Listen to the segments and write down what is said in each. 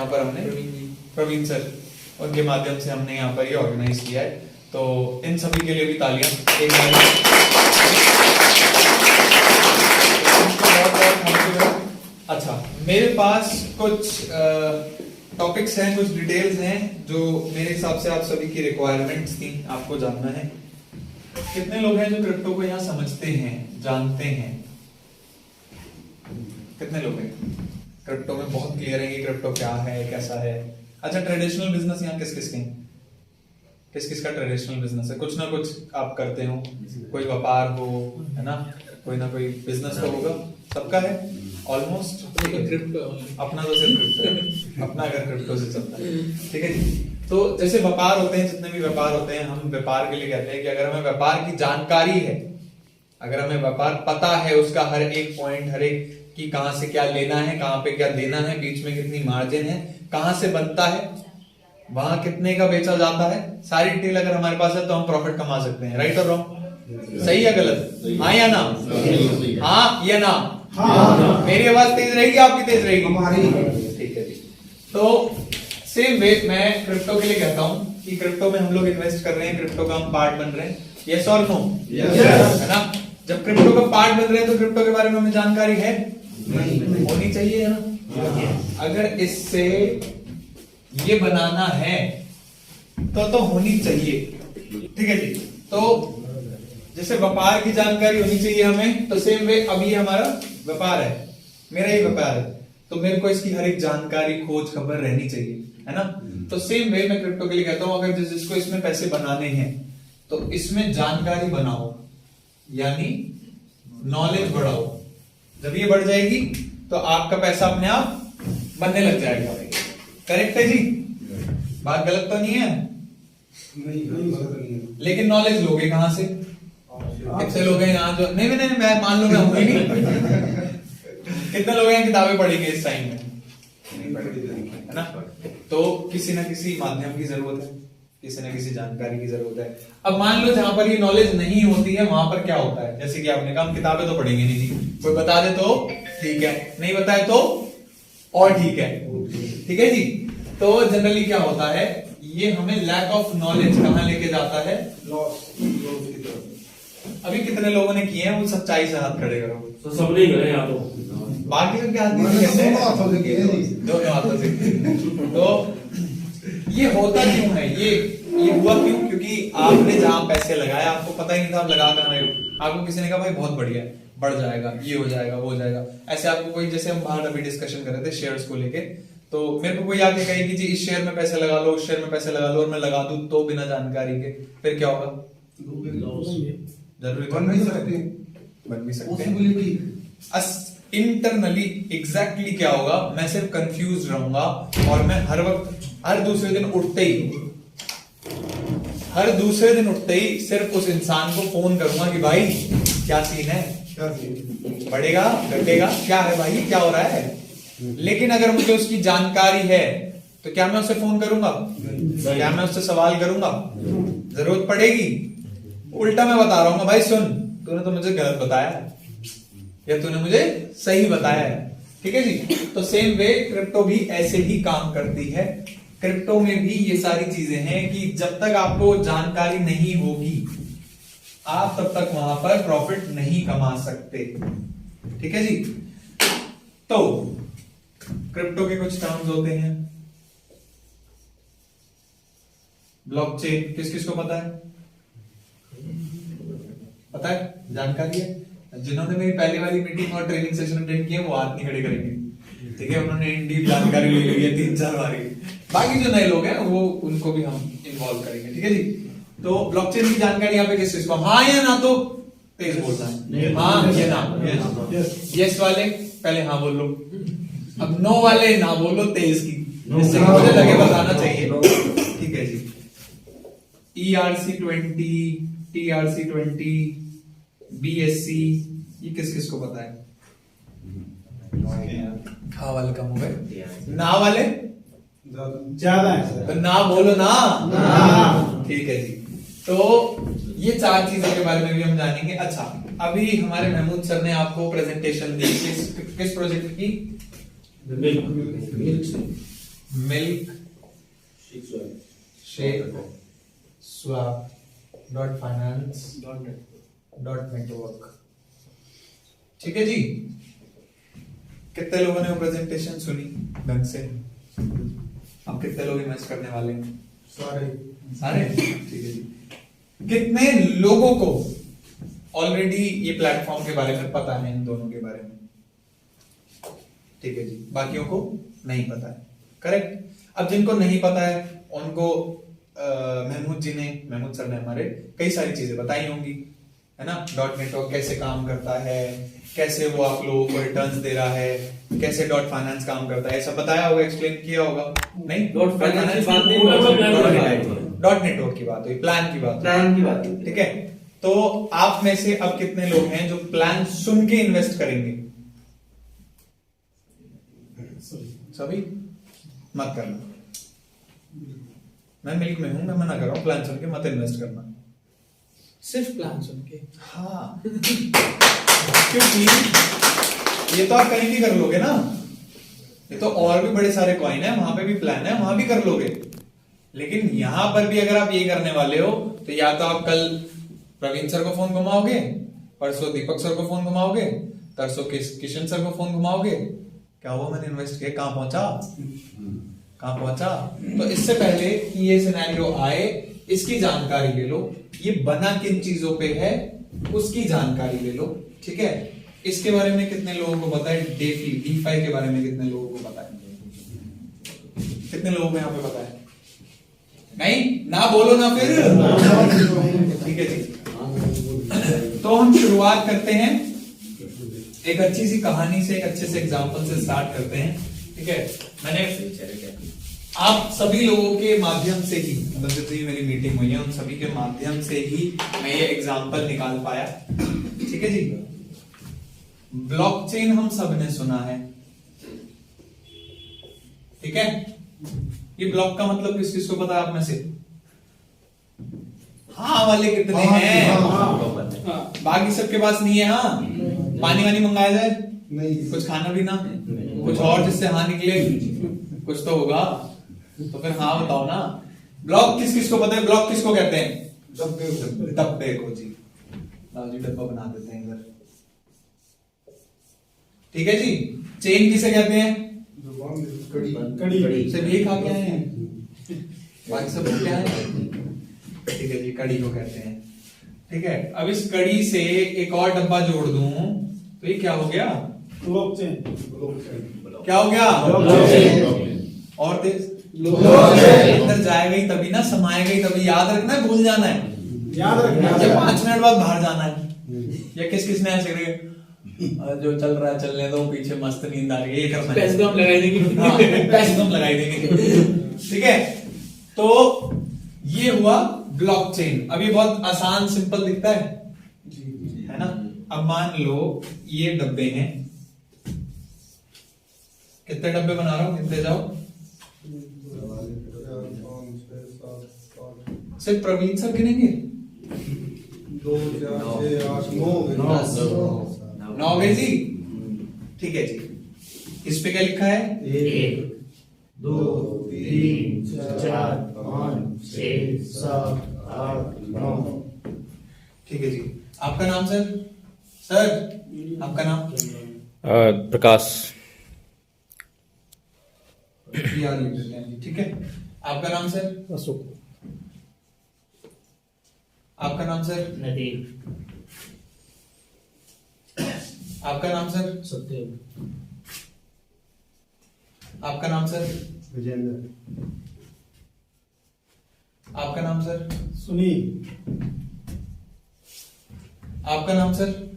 यहाँ पर हमने प्रवीण सर, उनके माध्यम से हमने यहाँ पर ये ऑर्गेनाइज किया है। तो इन सभी के लिए भी तालियां। एक अच्छा, मेरे पास कुछ टॉपिक्स हैं, कुछ डिटेल्स हैं जो मेरे हिसाब से आप सभी की रिक्वायरमेंट्स थी, आपको जानना है। कितने लोग हैं जो क्रिप्टो को यहाँ समझते हैं, जानते हैं? कितने लोग हैं क्रिप्टो में बहुत क्लियर है कि क्रिप्टो क्या है, कैसा है? अच्छा, ट्रेडिशनल बिजनेस यहाँ किस किस के हैं? किस किस का ट्रेडिशनल बिजनेस है? कुछ ना कुछ आप करते हो, कोई व्यापार हो, है ना, कोई ना कोई बिजनेस तो होगा, सबका है ऑलमोस्ट। क्रिप्टो अपना तो सिर्फ क्रिप्टो है, अपना अगर क्रिप्टो से चलता है, ठीक है जी। तो जैसे व्यापार होते हैं, जितने भी व्यापार होते हैं, हम व्यापार के लिए कहते हैं कि अगर हमें व्यापार की जानकारी है, अगर हमें व्यापार पता है, उसका हर एक पॉइंट, हर एक कि कहां से क्या लेना है, कहां पे क्या देना है, बीच में कितनी मार्जिन है, कहां से बनता है, वहां कितने का बेचा जाता है, सारी डिटेल अगर हमारे पास है तो हम प्रॉफिट कमा सकते हैं। राइट और रॉन्ग? सही या गलत? हाँ या ना? हाँ या ना? हाँ। मेरी आवाज तेज रहेगी, आपकी तेज रहेगी? हमारी। ठीक है जी। तो सेम वे मैं क्रिप्टो के लिए कहता हूं कि क्रिप्टो में हम लोग इन्वेस्ट कर रहे हैं, क्रिप्टो का हम पार्ट बन रहे हैं। यस और नो? है ना? जब क्रिप्टो का पार्ट बन रहे हैं तो क्रिप्टो के बारे में हमें जानकारी है, होनी चाहिए ना। अगर इससे ये बनाना है तो होनी चाहिए, ठीक है जी। तो जैसे व्यापार की जानकारी होनी चाहिए हमें, तो सेम वे अभी हमारा व्यापार है, मेरा ही व्यापार है, तो मेरे को इसकी हर एक जानकारी, खोज खबर रहनी चाहिए, है ना। तो सेम वे मैं क्रिप्टो के लिए कहता हूं, अगर जिसको इसमें पैसे बनाने हैं तो इसमें जानकारी बनाओ, यानी नॉलेज बढ़ाओ। जब ये बढ़ जाएगी तो आपका पैसा अपने आप बनने लग जाएगा। करेक्ट है जी? बात गलत तो नहीं है? नहीं। लेकिन नॉलेज लोगे कहां से? कितने लोग हैं यहाँ जो नहीं मैं मान लो मैं हूं ही नहीं। कितने लोग हैं किताबें पढ़ेंगे इस टाइम में? नहीं पढ़ेंगे, है ना। तो किसी ना किसी माध्यम की जरूरत है, किसी न किसी जानकारी की जरूरत है। अब मान लो जहां पर ये नॉलेज नहीं होती है, वहां पर क्या होता है? जैसे कि आपने कहा हम किताबें तो पढ़ेंगे नहीं जी, कोई बता दे तो ठीक है, नहीं बताए तो और ठीक है, ठीक है जी। तो जनरली क्या होता है, ये हमें लैक ऑफ नॉलेज कहां लेके जाता है? लॉस की तरफ। अभी कितने लोगों ने किए हैं वो सच्चाई से हाथ खड़े करो। तो सबने करे या तो बाकी सबके हाथ दोनों हाथों से। तो ये होता क्यों है? ये हुआ क्यों? क्योंकि आपने जहां पैसे लगाया आपको पता ही नहीं था आप लगा कहां रहे हो। आपको किसी ने कहा भाई बहुत बढ़िया है, बढ़ जाएगा, ये हो जाएगा, वो हो जाएगा। ऐसे आपको कोई, जैसे हम बाहर अभी डिस्कशन कर रहे थे शेयर्स को लेके, तो मेरे को कोई आके कहे कि जी इस शेयर में पैसे लगा लो, उस शेयर में पैसे लगा लो, और मैं लगा दूं तो बिना जानकारी के, फिर क्या होगा? जरूरी बन भी सकते। इंटरनली एग्जैक्टली क्या होगा? मैं सिर्फ कंफ्यूज रहूंगा और मैं हर वक्त, हर दूसरे दिन उठते ही सिर्फ उस इंसान को फोन करूंगा कि भाई क्या सीन है, बढ़ेगा घटेगा, क्या है भाई, क्या हो रहा है। लेकिन अगर मुझे उसकी जानकारी है तो क्या मैं उससे फोन करूंगा? क्या मैं उससे सवाल करूंगा? जरूरत पड़ेगी। उल्टा मैं बता रहा हूँ भाई सुन, तूने तो मुझे गलत बताया है या तूने मुझे सही बताया है, ठीक है जी। तो सेम वे क्रिप्टो भी ऐसे ही काम करती है। क्रिप्टो में भी ये सारी चीजें हैं कि जब तक आपको जानकारी नहीं होगी आप तब तक वहां पर प्रॉफिट नहीं कमा सकते, ठीक है जी। तो क्रिप्टो के कुछ टर्म्स होते हैं। ब्लॉकचेन किस किस को पता है? पता है, जानकारी है? जिन्होंने मेरी पहली वाली मीटिंग और ट्रेनिंग सेशन अटेंड किया वो हाथ नहीं खड़े करेंगे, ठीक है, उन्होंने इन डीप जानकारी ले ली है 3-4 बार। बाकी जो नए लोग हैं वो उनको भी हम इन्वॉल्व करेंगे, ठीक है जी। तो ब्लॉकचेन की जानकारी यहाँ पे किस चीज को, हाँ या ना, तो तेज बोलना है, हाँ या ना। यस वाले पहले हाँ बोल लो, अब नो वाले ना बोलो तेज की, जिससे मुझे लगे बताना चाहिए, ठीक है जी। ERC-20, TRC-20, BSC, ये किस किस को पता है? खा वाले कम हो गए, ना वाले ज्यादा है। तो ना बोलो ना, ठीक है जी। तो ये 4 चीजों के बारे में भी हम जानेंगे। अच्छा, अभी हमारे महमूद सर ने आपको प्रेजेंटेशन दी किस प्रोजेक्ट की? Milk shake swap .finance.network। ठीक है जी। कितने लोगों ने वो प्रेजेंटेशन सुनी ढंग से? अब कितने लोग इन्वेस्ट करने वाले हैं? सारे सारे? ठीक है जी। कितने लोगों को ऑलरेडी ये प्लेटफॉर्म के बारे में पता है, इन दोनों के बारे में? ठीक है जी। बाकियों को नहीं पता है, करेक्ट। अब जिनको नहीं पता है उनको महमूद सर ने हमारे कई सारी चीजें बताई होंगी, है ना। डॉट नेटवर्क कैसे काम करता है, कैसे वो आप लोगों को रिटर्न्स दे रहा है, कैसे डॉट फाइनेंस काम करता है, ऐसा बताया होगा, एक्सप्लेन किया होगा? नहीं, डॉट फाइनेंस डॉट नेटवर्क की बात हुई, प्लान की बात हुई, ठीक है। तो आप में से अब कितने लोग हैं जो प्लान सुन के इन्वेस्ट करेंगे? सभी मत करना। मैं मिल्क में हूं, मैं मना कर रहा हूं, प्लान सुन के मत इन्वेस्ट करना। सिर्फ प्लान सुन के? हाँ क्योंकि ये तो आप कहीं भी कर लोगे ना, ये तो और भी बड़े सारे कॉइन है, वहां पे भी प्लान है, वहां भी कर लोगे। लेकिन यहां पर भी अगर आप ये करने वाले हो तो या तो आप कल प्रवीण सर को फोन घुमाओगे, परसों दीपक सर को फोन घुमाओगे, तरसों किशन सर को फोन घुमाओगे, क्या हुआ मैंने इन्वेस्ट किया, कहां पहुंचा। तो इससे पहले कि ये सिनेरियो आए, इसकी जानकारी ले लो, ये बना किन चीजों पे है उसकी जानकारी ले लो, ठीक है। इसके बारे में कितने लोगों को पता है? DeFi के बारे में कितने लोगों को पता है? कितने लोगों को यहाँ पे पता है? नहीं ना, बोलो ना फिर। ठीक है जी। तो हम शुरुआत करते हैं एक अच्छी सी कहानी से, एक अच्छे से एग्जांपल से स्टार्ट करते हैं, ठीक है। मैंने आप सभी लोगों के माध्यम से ही, मतलब जितनी मेरी मीटिंग हुई है उन सभी के माध्यम से ही मैं ये एग्जांपल निकाल पाया, ठीक है जी। ब्लॉकचेन हम सब ने सुना है, ठीक है। ये ब्लॉक का मतलब किस किस को पता है आप में से? हाँ वाले कितने हैं? बाकी सबके पास नहीं है। हाँ, पानी वानी मंगाया जाए, नहीं, कुछ खाना पीना, कुछ और जिससे हाँ निकले, कुछ तो होगा। तो फिर हाँ बताओ ना, ब्लॉक किस किस को पता है? ब्लॉक किसको कहते हैं? डब्बे को जी। जी डब्बा बना देते हैं इधर, ठीक है जी। चेन किसे कहते हैं? कड़ी। सिर्फ ये खा के आए हैं, बाकी सब क्या है? ठीक है जी, कड़ी को कहते हैं, ठीक है। अब इस कड़ी से एक और डब्बा जोड़ दूं तो ये क्या हो गया? ब्लॉकचेन। क्या हो गया? और तेज अंदर जाएगा ही तभी ना, समाएगा ही तभी। याद रखना है, भूल जाना है, याद रखना है। 5 मिनट बाद बाहर जाना है। या किस किसने ऐसे जो चल रहा है चलने दो, पीछे मस्त नींद आ रही है, ये करना, पैसे तो हम लगाई देंगे। हाँ, पैसे तो हम लगाई देंगे, ठीक है। तो ये हुआ ब्लॉकचेन। अब ये बहुत आसान सिंपल दिखता है ना। अब मान लो ये डब्बे हैं, कितने डब्बे बना रहा हूं, कितने जाओ? सिर्फ प्रवीण सर गिनेंगे? 2 4 6 8 9 9 गए जी, ठीक है जी। इस पे क्या लिखा है? 1 2 3 4 5 6 7 8 9। ठीक है जी। आपका नाम सर? सर आपका नाम? प्रकाश। याद लिख देते हैं जी, ठीक है। आपका नाम सर? अशोक। आपका नाम सर? नदीम। आपका नाम सर? सत्यम। आपका नाम सर? विजेंद्र। आपका नाम सर? सुनील। आपका नाम सर?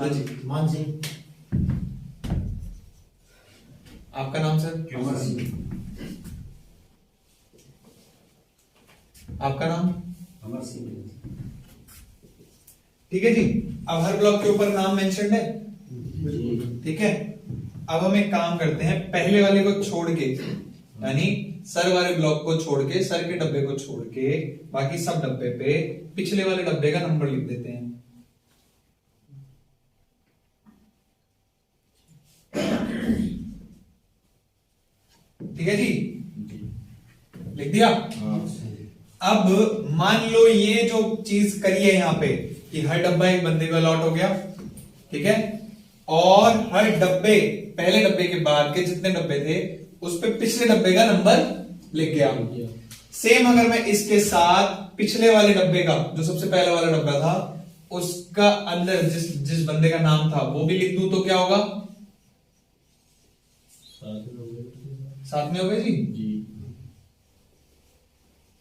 हाँ जी। मान सिंह। आपका नाम सर? अमर सिंह। आपका नाम? अमर सिंह। ठीक है जी। अब हर ब्लॉक के ऊपर नाम मेंशन है, ठीक है। अब हम एक काम करते हैं, पहले वाले को छोड़ के, यानी सर वाले ब्लॉक को छोड़ के, सर के डब्बे को छोड़ के, बाकी सब डब्बे पे पिछले वाले डब्बे का नंबर लिख देते हैं। ठीक है जी, लिख दिया। अब मान लो ये जो चीज करी है यहां पे कि हर डब्बा एक बंदे को अलॉट हो गया, ठीक है, और हर डब्बे, पहले डब्बे के बाद के जितने डब्बे थे उस पे पिछले डब्बे का नंबर लिख गया। सेम अगर मैं इसके साथ पिछले वाले डब्बे का, जो सबसे पहले वाला डब्बा था, उसका अंदर जिस बंदे का नाम था वो भी लिख दूं तो क्या होगा? साथ में हो गए जी?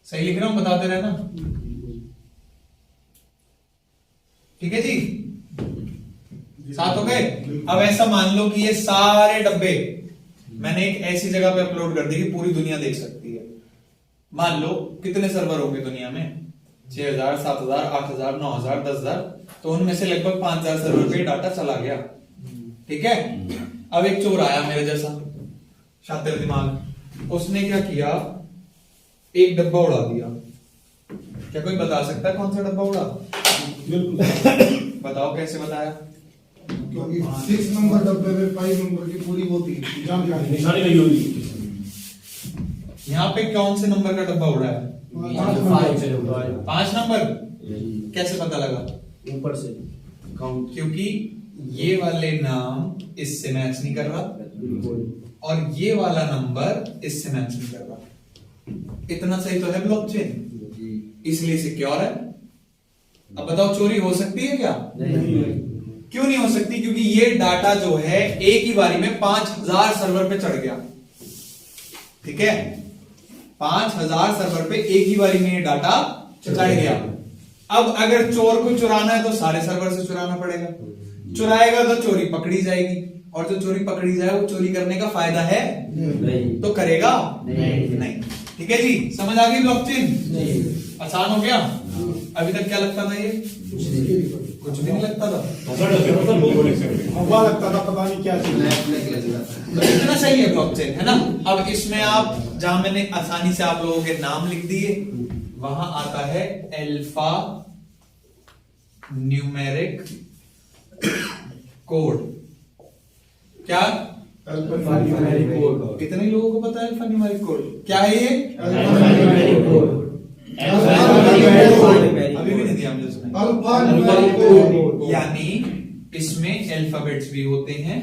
सही लिख रहा हूं, बताते रहना, ठीक है जी, साथ हो गए। अब ऐसा मान लो कि ये सारे डब्बे मैंने एक ऐसी जगह पे अपलोड कर दी कि पूरी दुनिया देख सकती है। मान लो कितने सर्वर होंगे दुनिया में? 6000, 7000, 8000, 9000, 10000, तो उनमें से लगभग 5000 सर्वर पे डाटा चला गया, ठीक है। अब एक चोर आया मेरे जैसा शातिर दिमाग, उसने क्या किया, एक डब्बा उड़ा दिया। क्या कोई बता सकता है कौन सा डब्बा उड़ा? बताओ कैसे बताया? क्योंकि 6 नंबर डब्बे में 5 नंबर की पूरी वो थी जानकारी, निशानी लगी होगी। यहाँ पे कौन से नंबर का डब्बा उड़ा है? 5 नंबर। कैसे पता लगा? ऊपर से काउंट, क्योंकि ये वाले नाम इससे मैच नहीं कर रहा और ये वाला नंबर इससे मैच नहीं कर रहा। इतना सही तो है ब्लॉकचेन, इसलिए सिक्योर है। अब बताओ चोरी हो सकती है क्या? क्यों नहीं हो सकती? क्योंकि ये डाटा जो है एक ही बारी में 5000 सर्वर पे चढ़ गया, ठीक है, 5000 सर्वर पे एक ही बारी में ये डाटा चढ़ गया। अब अगर चोर को चुराना है तो सारे सर्वर से चुराना पड़ेगा, चुराएगा तो चोरी पकड़ी जाएगी, और जो चोरी पकड़ी जाए वो चोरी करने का फायदा है नहीं, तो करेगा नहीं। ठीक है जी, समझ आ गई ब्लॉकचेन? आसान हो गया। अभी तक क्या लगता था? ये कुछ भी नहीं लगता था, हवा लगता था, पता नहीं क्या चीज। तो इतना सही है ब्लॉकचेन, है ना। अब इसमें आप, जहां मैंने आसानी से आप लोगों के नाम लिख दिए, वहां आता है अल्फा न्यूमेरिक कोड। क्या? Alphanumeric code. कितने लोगों को पता है अल्फा न्यूमेरिक कोड क्या है? ये अल्फान्यूमेरिक कोड। अभी भी नहीं दिया हमने उसमें। अल्फान्यूमेरिक कोड यानी इसमें अल्फाबेट्स भी होते हैं,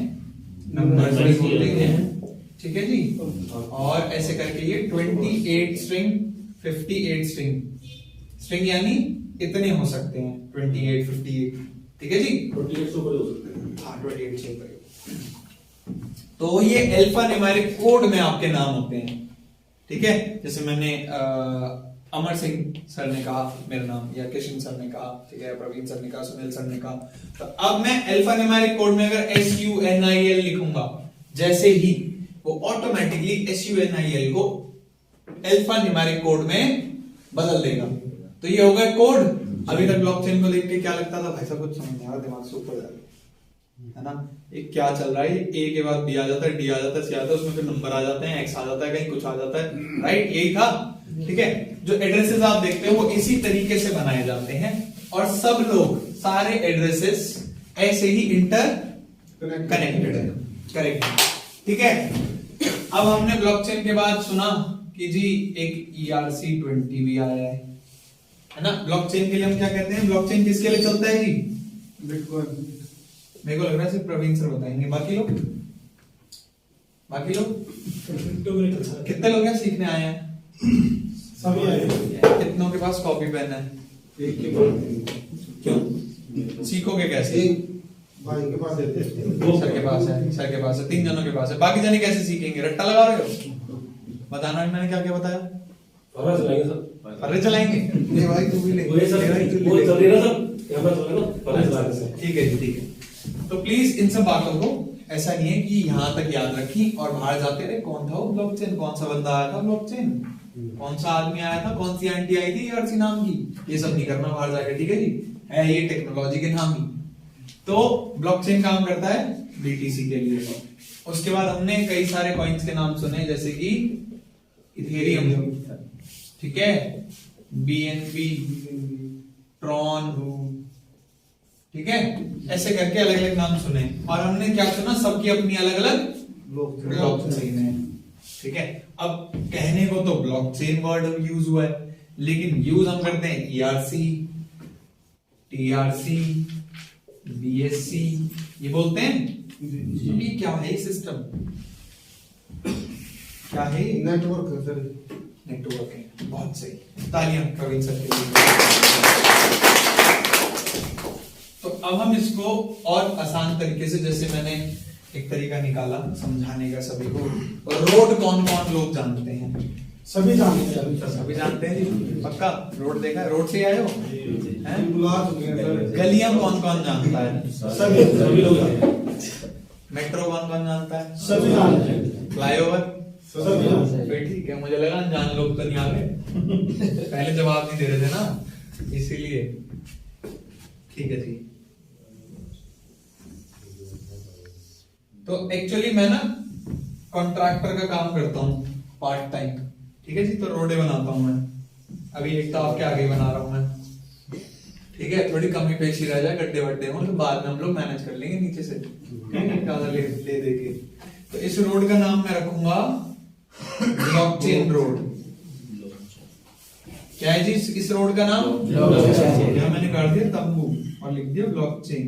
नंबर्स भी होते हैं, ठीक है जी। और ऐसे करके ये 28 स्ट्रिंग, 58 स्ट्रिंग यानी इतने हो सकते हैं, 28, 58, ठीक है जी। 28 से ऊपर हो सकते हैं। हाँ, 28 से ऊपर। तो ये अल्फा न्यूमेरिक कोड में आपके नाम होते हैं, ठीक है। जैसे मैंने अमर सिंह सर ने कहा मेरा नाम, या किशन सर ने कहा, ठीक है, प्रवीण सर ने कहा, सुनील सर ने कहा। तो अब मैं अल्फा न्यूमेरिक कोड में अगर SUNIL लिखूंगा, जैसे ही वो ऑटोमेटिकली SUNIL को अल्फा न्यूमेरिक कोड में बदल देगा। तो ये होगा कोड। अभी तक ब्लॉकचेन को देख के क्या लगता था? भाई साहब कुछ समझ नहीं आ रहा, दिमाग से ऊपर जा रहा है ना। ये क्या चल रहा है? A के बाद B आ जाता है, D आ जाता है, C आता है, उसमें फिर नंबर आ जाते हैं, X आ जाता है, कहीं कुछ आ जाता है, राइट? यही था, ठीक है। जो एड्रेसेस आप देखते हो वो इसी तरीके से बनाए जाते हैं, और सब लोग, सारे एड्रेसेस ऐसे ही इंटर कनेक्टेड है, करेक्ट, ठीक है। अब हमने ब्लॉकचेन के बाद सुना कि जी एक ERC-20 भी आया है ना। ब्लॉकचेन के लिए हम क्या कहते हैं? ब्लॉकचेन किसके लिए चलता है जी? बिटकॉइन। मेरे को लग रहा है सिर्फ प्रवीण सर बताएंगे, बाकी लोग कितने लोग हैं सीखने आए हैं? सभी आए। कितनों के पास कॉपी पेन है? एक के पास। क्यों? सीखोगे कैसे? एक भाई के पास है, सर के पास है, सर के पास है, 3 जनों के पास है। बाकी जने कैसे सीखेंगे? रट्टा लगा रहे हो? बताना मैंने क्या क्या बताया? फर्रा चलाएंगे सर। फर्रे चलाएंगे? ये भाई तू भी ले। वो ये सर, वो चल रही है ना सर, कैमरा चल रहा है ना, फर्रा चलाएंगे सर। ठीक है जी, ठीक है। तो प्लीज इन सब बातों को ऐसा नहीं है कि यहां तक याद रखी और बाहर जाते रहे कौन था वो ब्लॉकचेन, कौन सा बंदा आया था ब्लॉकचेन, कौन सा आदमी आया था, कौन सी आंटी आई थी ERC नाम की, ये सब नहीं करना बाहर जाकर, ठीक है जी। है ये टेक्नोलॉजी के नाम ही। तो ब्लॉकचेन काम करता है BTC के लिए। उसके बाद हमने कई सारे कॉइन्स के नाम सुने, जैसे कि इथेरियम, ठीक है, BNB, ट्रॉन, ठीक है, ऐसे करके अलग अलग नाम सुने। और हमने क्या सुना? सबकी अपनी अलग अलग ब्लॉकचेन है, ठीक है। अब कहने को तो ब्लॉकचेन वर्ड यूज हुआ है, लेकिन यूज हम करते हैं ERC, TRC, BSC, ये बोलते हैं। ये क्या है सिस्टम, क्या है? नेटवर्क है सर। नेटवर्क है, बहुत सही, तालियां प्रवीण सर के लिए। तो अब हम इसको और आसान तरीके से, जैसे मैंने एक तरीका निकाला समझाने का सभी को, रोड कौन कौन लोग जानते हैं? सभी जानते हैं सभी जानते हैं जी, पक्का रोड देखा है, रोड से आए हो हैं? बुला चुके हैं सर। गलियां कौन कौन जानता है? सभी लोग जानते हैं। मेट्रो कौन कौन जानता है? सभी जानते हैं। फ्लाईओवर सभी जानते हैं। फिर ठीक है, मुझे लगा अनजान लोग तो नहीं आ गए, पहले जवाब नहीं दे रहे थे ना, इसीलिए। ठीक है जी। तो एक्चुअली मैं ना कॉन्ट्रैक्टर का काम करता हूँ पार्ट टाइम, ठीक है जी। तो रोडे बनाता हूँ मैं, अभी एक तो आपके आगे बना रहा हूँ मैं, ठीक है। थोड़ी कमी पेशी रह जाए, गड्ढे वड्ढे हो तो बाद में हम लोग मैनेज कर लेंगे नीचे से, ले दे के। तो इस रोड का नाम मैं रखूंगा ब्लॉकचेन रोड। क्या है जी इस रोड का नाम? ब्लॉकचेन। यहां मैंने काट दिया तंबू और लिख दिया ब्लॉकचेन।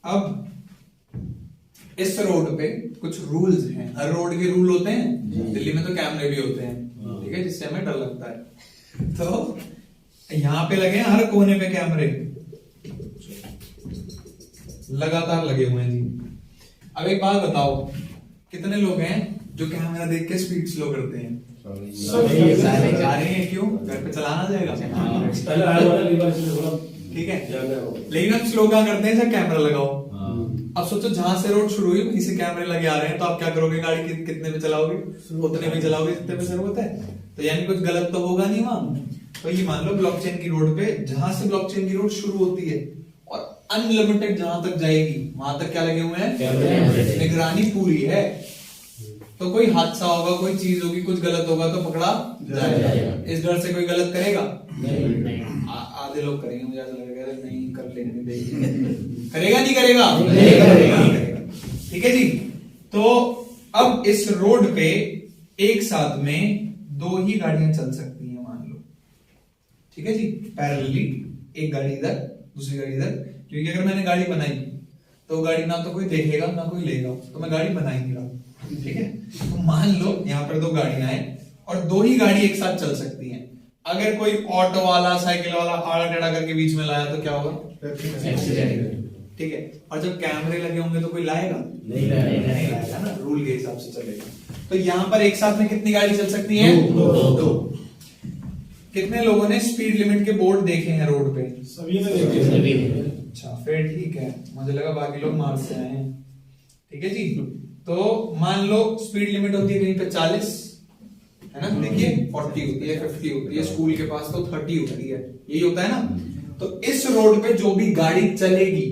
अब इस रोड पे कुछ रूल्स हैं, हर रोड के रूल होते हैं, दिल्ली में तो कैमरे भी होते हैं, ठीक है, जिससे हमें डर लगता है। तो यहां पे लगे हैं हर कोने पे कैमरे, लगातार लगे हुए हैं जी। अब एक बात बताओ, कितने लोग हैं जो कैमरा देख के स्पीड स्लो करते हैं? जा रहे हैं, क्यों? घर पे चलाना जाएगा, पहले आया वाला एक बार इसलिए थोड़ा ठीक है। याद है। लेकिन हम स्लो क्या करते हैं, सर कैमरा लगाओ। अब सोचो जहां से रोड शुरू हुई वहीं से कैमरे लगे आ रहे हैं, तो आप क्या करोगे? गाड़ी कितने पे चलाओगे? उतने में चलाओगे जितने पे जरूरत है। तो यानी कुछ गलत तो होगा नहीं वहां। तो ये मान लो ब्लॉकचेन की रोड पे, जहां से ब्लॉकचेन की रोड शुरू होती है और अनलिमिटेड जहां तक जाएगी, वहां तक क्या लगे हुए हैं? निगरानी पूरी है। तो कोई हादसा होगा, कोई चीज होगी, कुछ गलत होगा तो पकड़ा जाएगा। इस डर से कोई गलत करेगा नहीं। आधे लोग करेंगे, मुझे ऐसा लगेगा नहीं कर लेंगे, देखेंगे। करेगा नहीं करेगा? नहीं करेगा। ठीक है जी। तो अब इस रोड पे एक साथ में 2 ही गाड़ियां चल सकती हैं, मान लो, ठीक है जी, पैरेलली। एक गाड़ी इधर, दूसरी गाड़ी इधर, क्योंकि अगर मैंने गाड़ी बनाई तो गाड़ी ना तो कोई देखेगा ना कोई लेगा, तो मैं गाड़ी बना ही नहीं रहा, ठीक है। तो मान लो यहाँ पर 2 गाड़ियां हैं और 2 ही गाड़ी एक साथ चल सकती हैं। अगर कोई ऑटो वाला, साइकिल वाला आड़ा टेढ़ा करके बीच में लाया तो क्या होगा? एक्सीडेंट, ठीक है। और जब कैमरे लगे होंगे तो कोई लाएगा नहीं लाएगा ना, रूल के हिसाब से चलेगा। तो यहाँ पर एक साथ में कितनी गाड़ी चल सकती है? 2। कितने लोगों ने स्पीड लिमिट के बोर्ड देखे हैं रोड पे? सभी ने देखे। अच्छा, फिर ठीक है, मुझे लगा बाकी लोग मार्च से आए हैं, ठीक है जी। तो मान लो स्पीड लिमिट होती है कहीं पे 40, है ना, देखिए 40 होती है, 50 होती है, स्कूल के पास तो 30 होती है, यही होता है ना। तो इस रोड पे जो भी गाड़ी चलेगी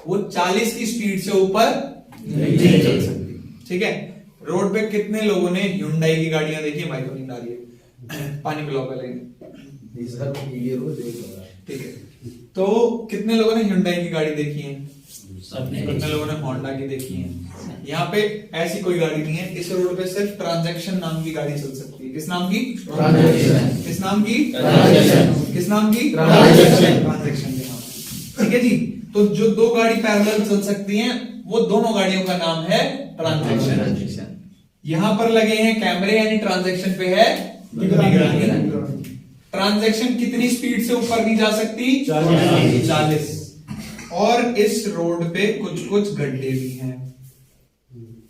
वो 40 की स्पीड से ऊपर नहीं चल सकती, ठीक है। रोड पे कितने लोगों ने Hyundai की गाड़ियां देखी है? भाई को नींद आ रही है, पानी पिलाओ पहले, ठीक है। तो कितने लोगों ने Hyundai की गाड़ी देखी है? कितने लोगों ने Honda की देखी है? यहाँ पे ऐसी कोई गाड़ी नहीं है, इस रोड पे सिर्फ ट्रांजैक्शन नाम की गाड़ी चल सकती है। किस नाम की? किस नाम की? किस नाम की? ट्रांजैक्शन के नाम, ठीक है जी। तो जो 2 गाड़ी पैरेलल चल सकती हैं वो दोनों गाड़ियों का नाम है ट्रांजैक्शन। यहां पर लगे हैं कैमरे, यानी ट्रांजैक्शन पे है निगरानी। ट्रांजैक्शन कितनी स्पीड से ऊपर नहीं जा सकती? 40। और इस रोड पे कुछ गड्ढे भी हैं,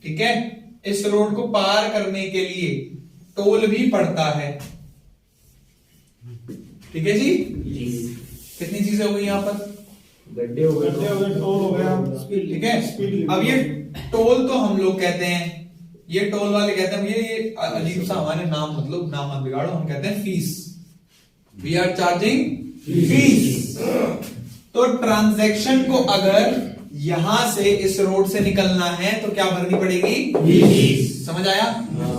ठीक है। इस रोड को पार करने के लिए टोल भी पड़ता है, ठीक है जी। कितनी चीजें हो गई यहाँ पर? गड्ढे हो गए, टोल हो गया, ठीक है। अब ये टोल तो हम लोग कहते हैं, ये टोल वाले कहते हैं ये अजीब सा हमारे नाम, मतलब नाम मत बिगाड़ो, हम कहते हैं fees. We are charging fees. तो ट्रांजैक्शन को अगर यहां से इस रोड से निकलना है तो क्या भरनी पड़ेगी? समझ आया?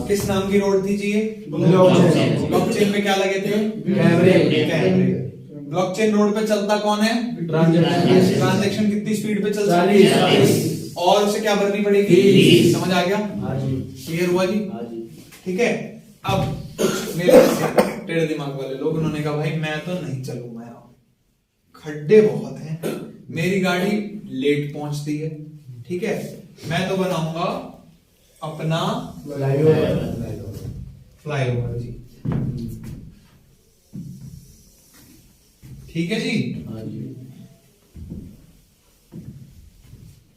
किस नाम की रोड थी जी ये? ब्लॉकचेन पे क्या लगे थे? कैमरे। ब्लॉकचेन रोड पे चलता कौन है? ट्रांजैक्शन कितनी स्पीड पे चल सकती है? और उसे क्या भरनी पड़ेगी? फीस। समझ आ गया? हाँ जी। क्लियर हुआ जी? हाँ जी। ठीक है। अब मेरे जैसे टेढ़े दिमाग वाले लोग, उन्होंने कहा भाई मैं तो नहीं चलूंगा यार, खड्डे बहुत हैं, मेरी गाड़ी लेट पहुंचती है, ठीक है, मैं तो बनाऊंगा अपना फ्लाईओवर जी। ठीक है जी, हाँ जी।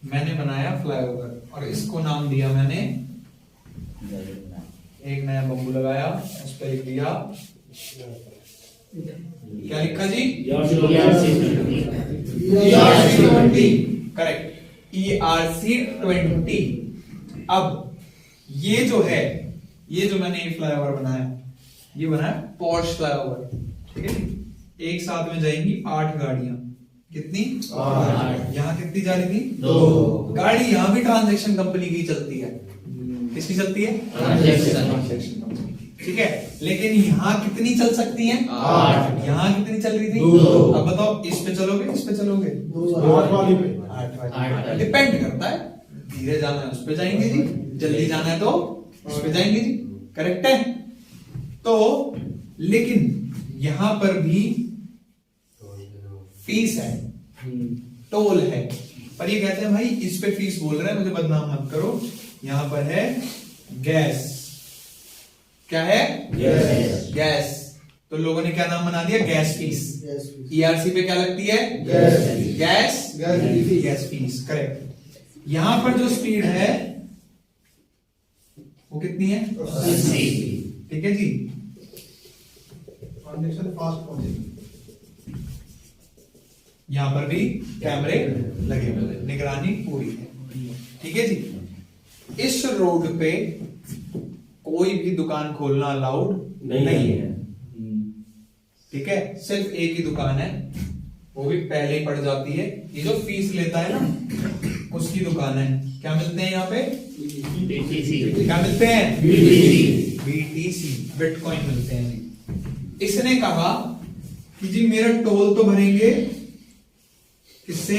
मैंने बनाया फ्लाईओवर और इसको नाम दिया मैंने, एक नया बम्बू लगाया, उस पर लिख दिया, क्या लिखा जी? ERC20। Correct, ERC20। अब ये जो है, ये जो मैंने ये फ्लाईओवर बनाया, ये बनाया पॉर्श फ्लाईओवर, ठीक है। एक साथ में जाएंगी 8 गाड़ियां, कितनी? 8। यहाँ कितनी जा रही थी? 2 गाड़ी। यहाँ भी ट्रांजैक्शन कंपनी की चलती है, किसकी चलती है? ट्रांजैक्शन कंपनी की, ठीक है। लेकिन यहाँ कितनी चल सकती हैं? 8। यहाँ कितनी चल रही थी? 2। अब बताओ, इस पे चलोगे, इस पे चलोगे? 8 वाली पे। 8 वाली। डिपेंड करता है, धीरे जाना है उस पे जाएंगे जी, जल्दी जाना है तो उस पे जाएंगे जी, करेक्ट है। तो लेकिन यहां पर भी फीस है, टोल है, पर ये कहते हैं भाई इस पे फीस बोल रहे हैं, मुझे बदनाम मत करो। यहां पर है गैस, क्या है? गैस। तो लोगों ने क्या नाम बना दिया? Gas fees. ERC पे क्या लगती है? Gas fees, correct. यहां पर जो स्पीड है वो कितनी है? 80। ठीक है जी, ट्रांजैक्शन फास्ट पहुंचेगी। यहां पर भी कैमरे लगे हुए हैं, निगरानी पूरी है, ठीक है जी। इस रोड पे कोई भी दुकान खोलना अलाउड नहीं है, ठीक है। सिर्फ एक ही दुकान है, वो भी पहले ही पड़ जाती है, ये जो फीस लेता है ना उसकी दुकान है। क्या मिलते हैं यहाँ पे? क्या मिलते हैं? BTC, बिटकॉइन मिलते हैं जी। इसने कहा कि जी मेरा टोल तो भरेंगे किससे?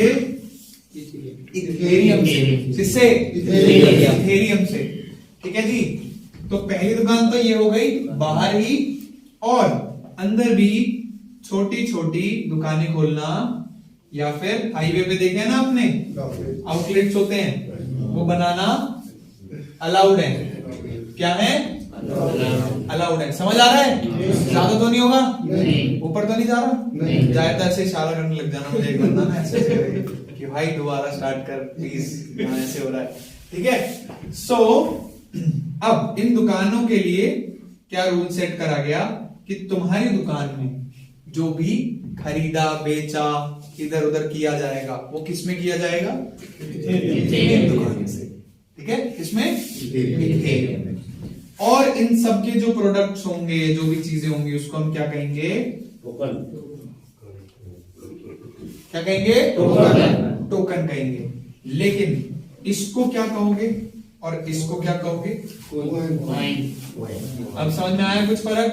इथेरियम से। किससे? इथेरियम से, ठीक है जी। तो पहली दुकान तो ये हो गई बाहर ही, और अंदर भी छोटी छोटी दुकानें खोलना, या फिर हाईवे पे देखे ना आपने आउटलेट्स होते हैं, वो बनाना अलाउड है। क्या है? अलाउड है। समझ आ रहा है? ज्यादा तो नहीं होगा, ऊपर तो नहीं जा रहा, जाए तो ऐसे इशारा करने लग जाना, मुझे एक बंदा ना ऐसे करेगा कि भाई दोबारा स्टार्ट कर प्लीज, ऐसे हो रहा है, ठीक है। सो अब इन दुकानों के लिए क्या रूल सेट करा गया कि तुम्हारी दुकान में जो भी खरीदा बेचा इधर उधर किया जाएगा वो किसमें किया जाएगा? दुकान से, ठीक है। किसमें? इथेरियम में। और इन सब के जो प्रोडक्ट्स होंगे, जो भी चीजें होंगी, उसको हम क्या कहेंगे? टोकन। क्या कहेंगे? टोकन कहेंगे। लेकिन इसको क्या कहोगे और इसको क्या कहोगे? अब समझ में आया कुछ फर्क?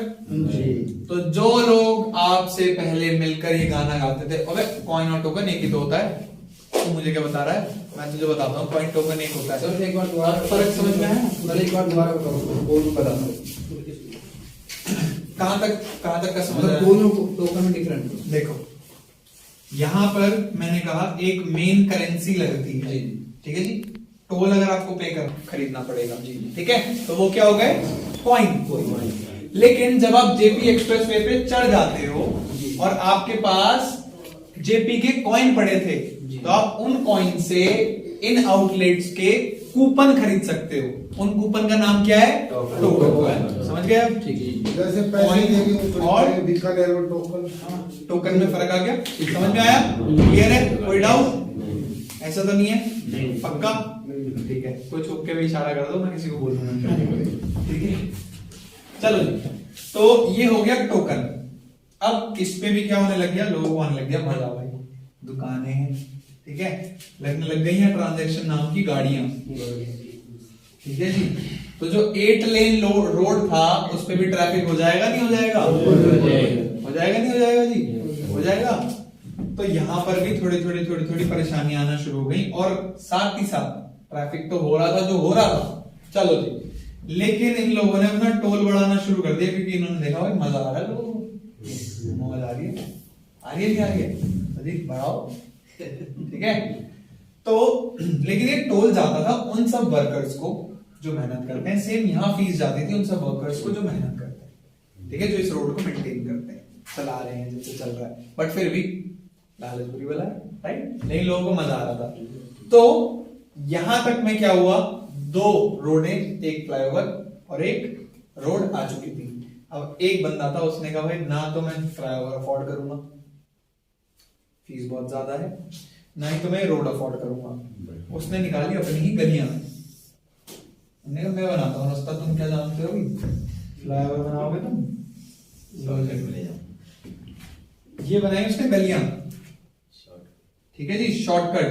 तो जो लोग आपसे पहले मिलकर ये गाना गाते थे, अबे कॉइन और टोकन एक ही तो होता है, तो मुझे क्या बता रहा है? मैं तुझे बताता हूँ, कॉइन टोकन एक होता है। सर एक बार दोबारा फर्क समझ में आया? मतलब एक बार दोबारा बताओ, बोल बताता हूँ कहां तक का समझ आया? दोनों टोकन में डिफरेंट। देखो, यहां पर मैंने कहा एक मेन करेंसी लगती है, ठीक है जी। टोल अगर आपको पे कर खरीदना पड़ेगा, ठीक है, तो वो क्या हो गए? कॉइन। लेकिन जब आप जेपी एक्सप्रेस वे पे चढ़ जाते हो और आपके पास जेपी के कॉइन पड़े थे, तो आप उन कॉइन से इन आउटलेट्स के कूपन खरीद सकते हो। उन कूपन का नाम क्या है? टोकन। समझ गए आप? ठीक है। जैसे पैसे देंगे और बीकानेर में टोकन, टोकन में फर्क आ गया? समझ में आया? क्लियर है? कोई डाउट? ऐसा तो नहीं है? पक्का? ठीक है, कोई छुप के भी इशारा कर दो, मैं किसी को बोल दूंगा, ठीक है। चलो जी, तो ये हो गया टोकन। अब इस पे भी क्या होने लग गया? लोगों को आने लग गया मजा भाई, दुकानें हैं, ठीक है, लगने लग गई हैं ट्रांजैक्शन नाम की गाड़ियां, ठीक है जी। तो जो 8 लेन रोड था उस पे भी ट्रैफिक हो जाएगा नहीं हो जाएगा? हो जाएगा नहीं हो जाएगा जी? हो जाएगा। तो यहाँ पर भी थोड़ी थोड़ी परेशानियां आना शुरू हो गई, और साथ ही साथ ट्रैफिक तो हो रहा था जो हो रहा था, चलो जी, लेकिन इन लोगों ने अपना टोल बढ़ाना शुरू कर दिया, क्योंकि इन्होंने देखा भाई मजा आ रहा है लोगों को, मौज आ रही है, नहीं आ रही है, अधिक बढ़ाओ, ठीक है। तो लेकिन ये टोल जाता था उन सब वर्कर्स को जो मेहनत करते हैं, सेम यहाँ फीस जाती थी उन सब वर्कर्स को जो मेहनत करते हैं, ठीक है, जो इस रोड को मेंटेन करते हैं, चला रहे हैं, जैसे चल रहा है, बट फिर भी लालच बुरी वाला है, राइट, लेकिन लोगों को मजा आ रहा था। तो यहां तक में क्या हुआ, 2 रोडें, एक फ्लाईओवर और एक रोड आ चुकी थी। अब एक बंदा था, उसने कहा भाई ना तो मैं फ्लाईओवर अफोर्ड करूंगा, फीस बहुत ज्यादा है, ना ही तो मैं रोड अफोर्ड करूंगा, उसने निकाली अपनी ही गलियां। मैं बनाता हूँ रास्ता, तुम क्या जानते हो, फ्लाईओवर बनाओगे तुम, ये बनाई उसने गलियां, ठीक है जी, शॉर्टकट,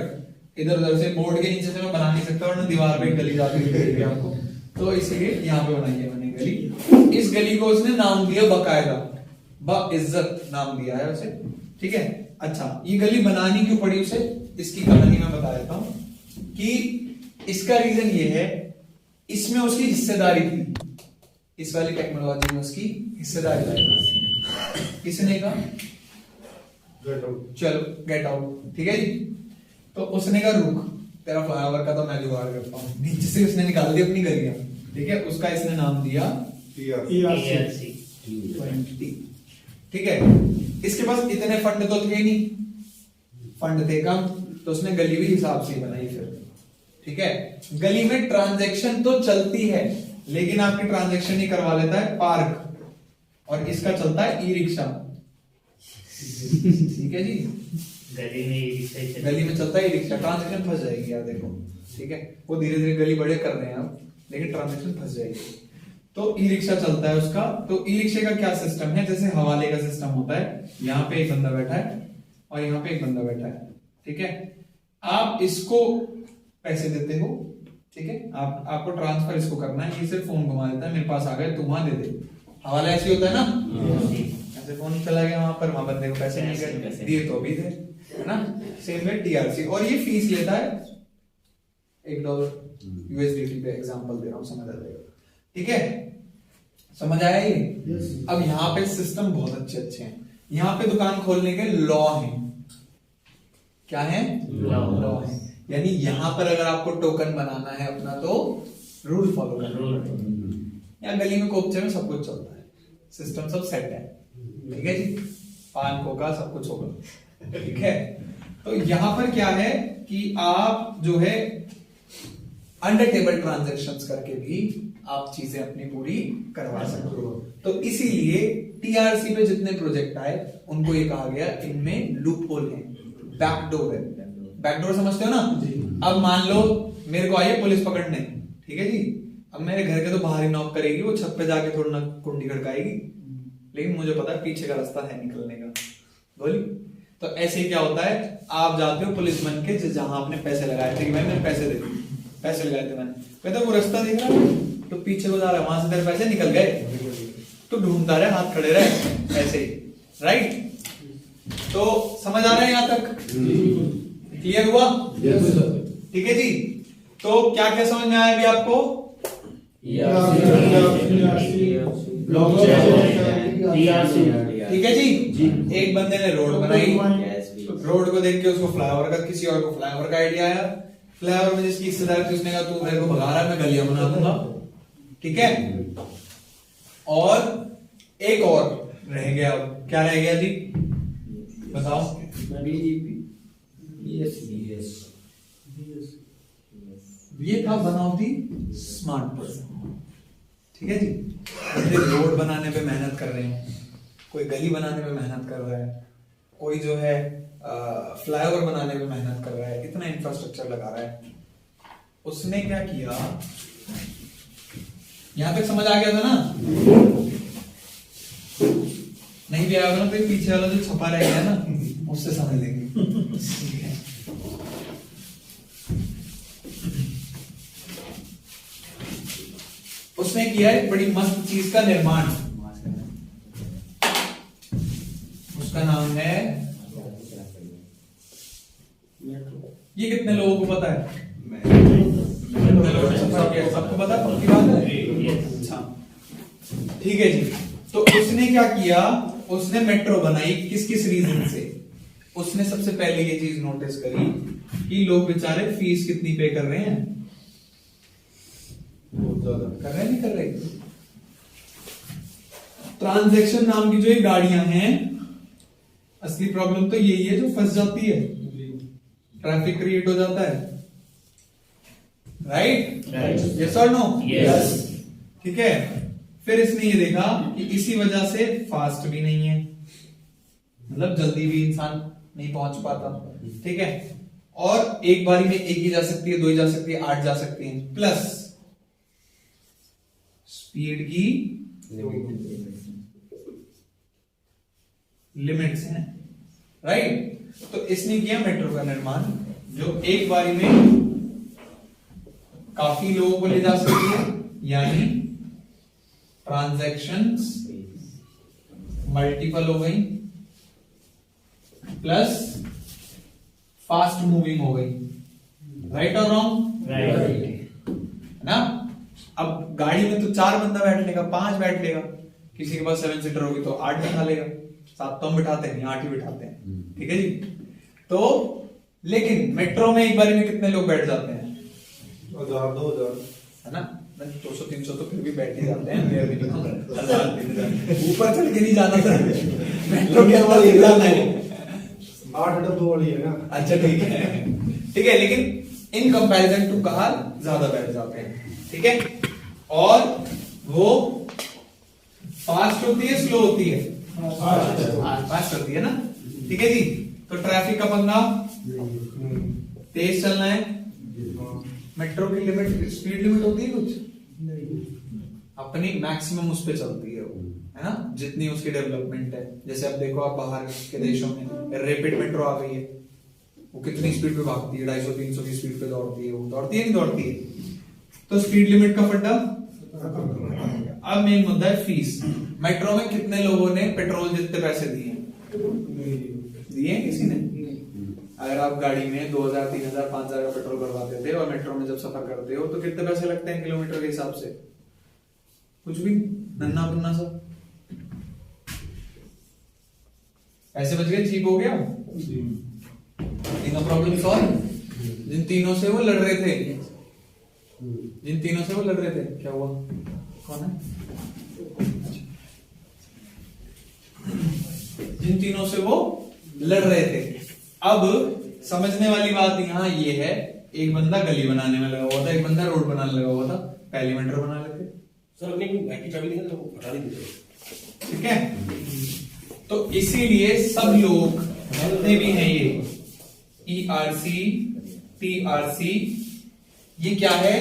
इधर उधर से बोर्ड के नीचे से मैं बना नहीं सकता, वरना दीवार पे गली जाती है आपको, तो इसलिए यहाँ पे बनाई है मैंने गली। इस गली को उसने नाम दिया बकायदा, बइज्जत नाम दिया है उसे, ठीक है। अच्छा, ये गली बनानी क्यों पड़ी उसे, इसकी कहानी मैं बता देता हूं कि इसका रीजन ये है, इसमें उसकी हिस्सेदारी थी, इस वाली टेक्नोलॉजी में उसकी हिस्सेदारी थी। किसने कहा चलो गेट आउट, ठीक है जी। तो उसने कहा रुक, तेरा फ्लाईओवर का तो मैं जुगाड़ करता हूँ, नीचे से उसने निकाल दी अपनी गलियां, ठीक है, उसका इसने नाम दिया TRC 20, ठीक है। इसके पास इतने फंड तो थे नहीं, फंड थे कम, तो उसने गली भी हिसाब से बनाई फिर, ठीक है। गली में ट्रांजैक्शन तो चलती है, लेकिन आपकी ट्रांजैक्शन ही करवा लेता है पार्क, और इसका चलता है ई रिक्शा, ठीक है जी, गली में चलता है ई रिक्शा, ट्रांजैक्शन फंस जाएगी यार, देखो, ठीक है, वो धीरे धीरे गली बड़े कर रहे हैं अब, लेकिन ट्रांजैक्शन फंस जाएगी। तो ई रिक्शा चलता है उसका। तो ई रिक्शे का क्या सिस्टम है, जैसे हवाले का सिस्टम होता है, यहाँ पे एक बंदा बैठा है और यहाँ पे एक बंदा बैठा है, ठीक है, आप इसको पैसे देते हो, ठीक है, आपको ट्रांसफर इसको करना है, ये सिर्फ फोन घुमा देता है, मेरे पास आ गए, तुम वहां दे दे, हवाला ऐसे होता है ना, ऐसे फोन चला गया वहां पर, वहां बंदे को पैसे मिल गए, दिए तो अभी थे, है ना। सेम वे TRC, और ये फीस लेता है $1 USDT पे, एग्जांपल दे रहा हूं, समझ आ जाएगा, ठीक है, समझ आया ये। अब यहाँ पे सिस्टम बहुत अच्छे हैं, यहाँ पे दुकान खोलने के लॉ हैं, क्या है, लॉ है, यानी यहाँ पर अगर आपको टोकन बनाना है अपना, तो रूल फॉलो करना पड़ेगा। यहाँ गली में कोपचे में सब कुछ चलता है, सिस्टम सब सेट है, ठीक है जी, पान कोका सब कुछ होगा, ठीक है। तो यहाँ पर क्या है कि आप जो है अंडर टेबल ट्रांजैक्शंस करके भी आप चीजें अपनी पूरी करवा सकते हो। तो इसीलिए TRC पे जितने प्रोजेक्ट आए उनको ये कहा गया इनमें लूप होल है, बैकडोर है। बैकडोर समझते हो ना। अब मान लो मेरे को आई है पुलिस पकड़ने, ठीक है जी, अब मेरे घर के तो बाहर ही नॉक करेगी, वो छत पे जाके थोड़ा ना कुंडी खड़काएगी, लेकिन मुझे पता है पीछे का रास्ता है निकलने का, बोली। तो ऐसे ही क्या होता है, आप जाते हो पुलिस बन के जहां आपने पैसे लगाए थे, भाई मैंने पैसे दे दिए, पैसे लगाए थे मैंने, कहते वो रास्ता देख रहा है तो पीछे को जा रहा है, वहां से तेरे पैसे निकल गए, तो ढूंढता रहे, हाथ खड़े रहे ऐसे ही, राइट। तो समझ आ रहा है यहां तक, क्लियर हुआ, ठीक है जी। तो क्या क्या समझ में आया अभी आपको, ठीक है जी। एक बंदे ने रोड बनाई, रोड को देख के उसको फ्लाईओवर का, किसी और को फ्लाईओवर का आइडिया आया, फ्लाईओवर में जिसकी हिस्सेदारी थी उसने कहा तू मेरे को भगा रहा है, मैं गलियां बना दूंगा, ठीक है। और एक और रह गया, क्या रह गया जी बताओ, ये था one of the smart person, ठीक है जी। बंदे रोड बनाने पे मेहनत कर रहे हैं, कोई गली बनाने पे मेहनत कर रहा है, कोई जो है फ्लाईओवर बनाने पे मेहनत कर रहा है, इतना इंफ्रास्ट्रक्चर लगा रहा है। उसने क्या किया, यहां तक समझ आ गया था ना, नहीं भी आया ना तो पीछे वाला जो छपा रह गया ना उससे समझ लेंगे। उसने किया एक बड़ी मस्त चीज का निर्माण, उसका नाम है ये कितने लोगों को पता है? कितने लोगों ने सफर किया? सबको पता है? पक्की बात है? अच्छा, ठीक है जी। तो उसने क्या किया, उसने मेट्रो बनाई। किस किस रीजन से? उसने सबसे पहले ये चीज नोटिस करी कि लोग बेचारे फीस कितनी पे कर रहे हैं, बहुत ज्यादा कर रहे हैं, नहीं कर रहे? ट्रांजैक्शन नाम की जो ये गाड़ियां हैं, असली प्रॉब्लम तो यही है जो फंस जाती है, ट्रैफिक क्रिएट हो जाता है, राइट? यस और नो? यस। ठीक है। फिर इसने ये देखा कि इसी वजह से फास्ट भी नहीं है, मतलब जल्दी भी इंसान नहीं पहुंच पाता, ठीक है। और एक बारी में एक ही जा सकती है, दो ही जा सकती है, 8 जा सकती है, प्लस स्पीड की लिमिट्स हैं, राइट? तो इसने किया मेट्रो का निर्माण जो एक बारी में काफी लोगों को ले जा सकती है, यानी ट्रांजैक्शंस मल्टीपल हो गई, प्लस फास्ट मूविंग हो गई, राइट और रॉन्ग? राइट। ना? अब गाड़ी में तो 4 बंदा बैठ लेगा, 5 बैठ लेगा, किसी के पास 7 सीटर होगी तो 8 बिठा लेगा, 7 तो हम बिठाते हैं, 8 ही बिठाते हैं, ठीक है जी। तो लेकिन मेट्रो में एक बार में कितने लोग बैठ जाते हैं? 1000 2000 है ना? 200-300 तो फिर भी बैठ ही जाते हैं, मेरे मिनिमम 1000-3000 ऊपर चढ़ के नहीं जाना था मेट्रो के अंदर ही जाना है। 8 डब्बों वाली है ना। अच्छा, ठीक है, ठीक है। लेकिन इन कंपैरिजन टू कार ज्यादा बैठ जाते हैं, ठीक है। और वो फास्ट होती है, स्लो होती है? फास्ट होती है ना, ठीक है जी। तो ट्रैफिक का पंगा, तेज चलना है। मेट्रो की लिमिट, स्पीड लिमिट होती है कुछ? अपनी मैक्सिमम उस पे चलती है वो, है ना, जितनी उसकी डेवलपमेंट है। जैसे अब देखो, आप बाहर के देशों में रैपिड मेट्रो आ गई है, वो कितनी स्पीड पे भागती है? 250-300 की स्पीड पे दौड़ती है, वो दौड़ती है नहीं दौड़ती है? तो स्पीड लिमिट का फड्डा। अब मेन मुद्दा है फीस। मेट्रो में कितने लोगों ने पेट्रोल जितने पैसे दिए? दिए किसी ने? अगर आप गाड़ी में 2000, 3000, 5000 का पेट्रोल भरवाते थे और मेट्रो में जब सफर करते हो तो कितने पैसे लगते हैं किलोमीटर के हिसाब से? कुछ भी, नन्ना मुन्ना सा। पैसे बच गए, चीप हो गया, तीनों प्रॉब्लम सॉल्व। जिन तीनों से वो लड़ रहे थे, क्या हुआ? कौन है? जिन तीनों से वो लड़ रहे थे। अब समझने वाली बात यहां ये है, एक बंदा गली बनाने में लगा हुआ था, एक बंदा रोड बनाने लगा हुआ था, पहले मेट्रो बना लेते। सर अपनी बाइक की चाबी देंगे तो हटा दीजिए, ठीक है। तो इसीलिए सब लोग जितने भी हैं, ये ERC, TRC, ये क्या है?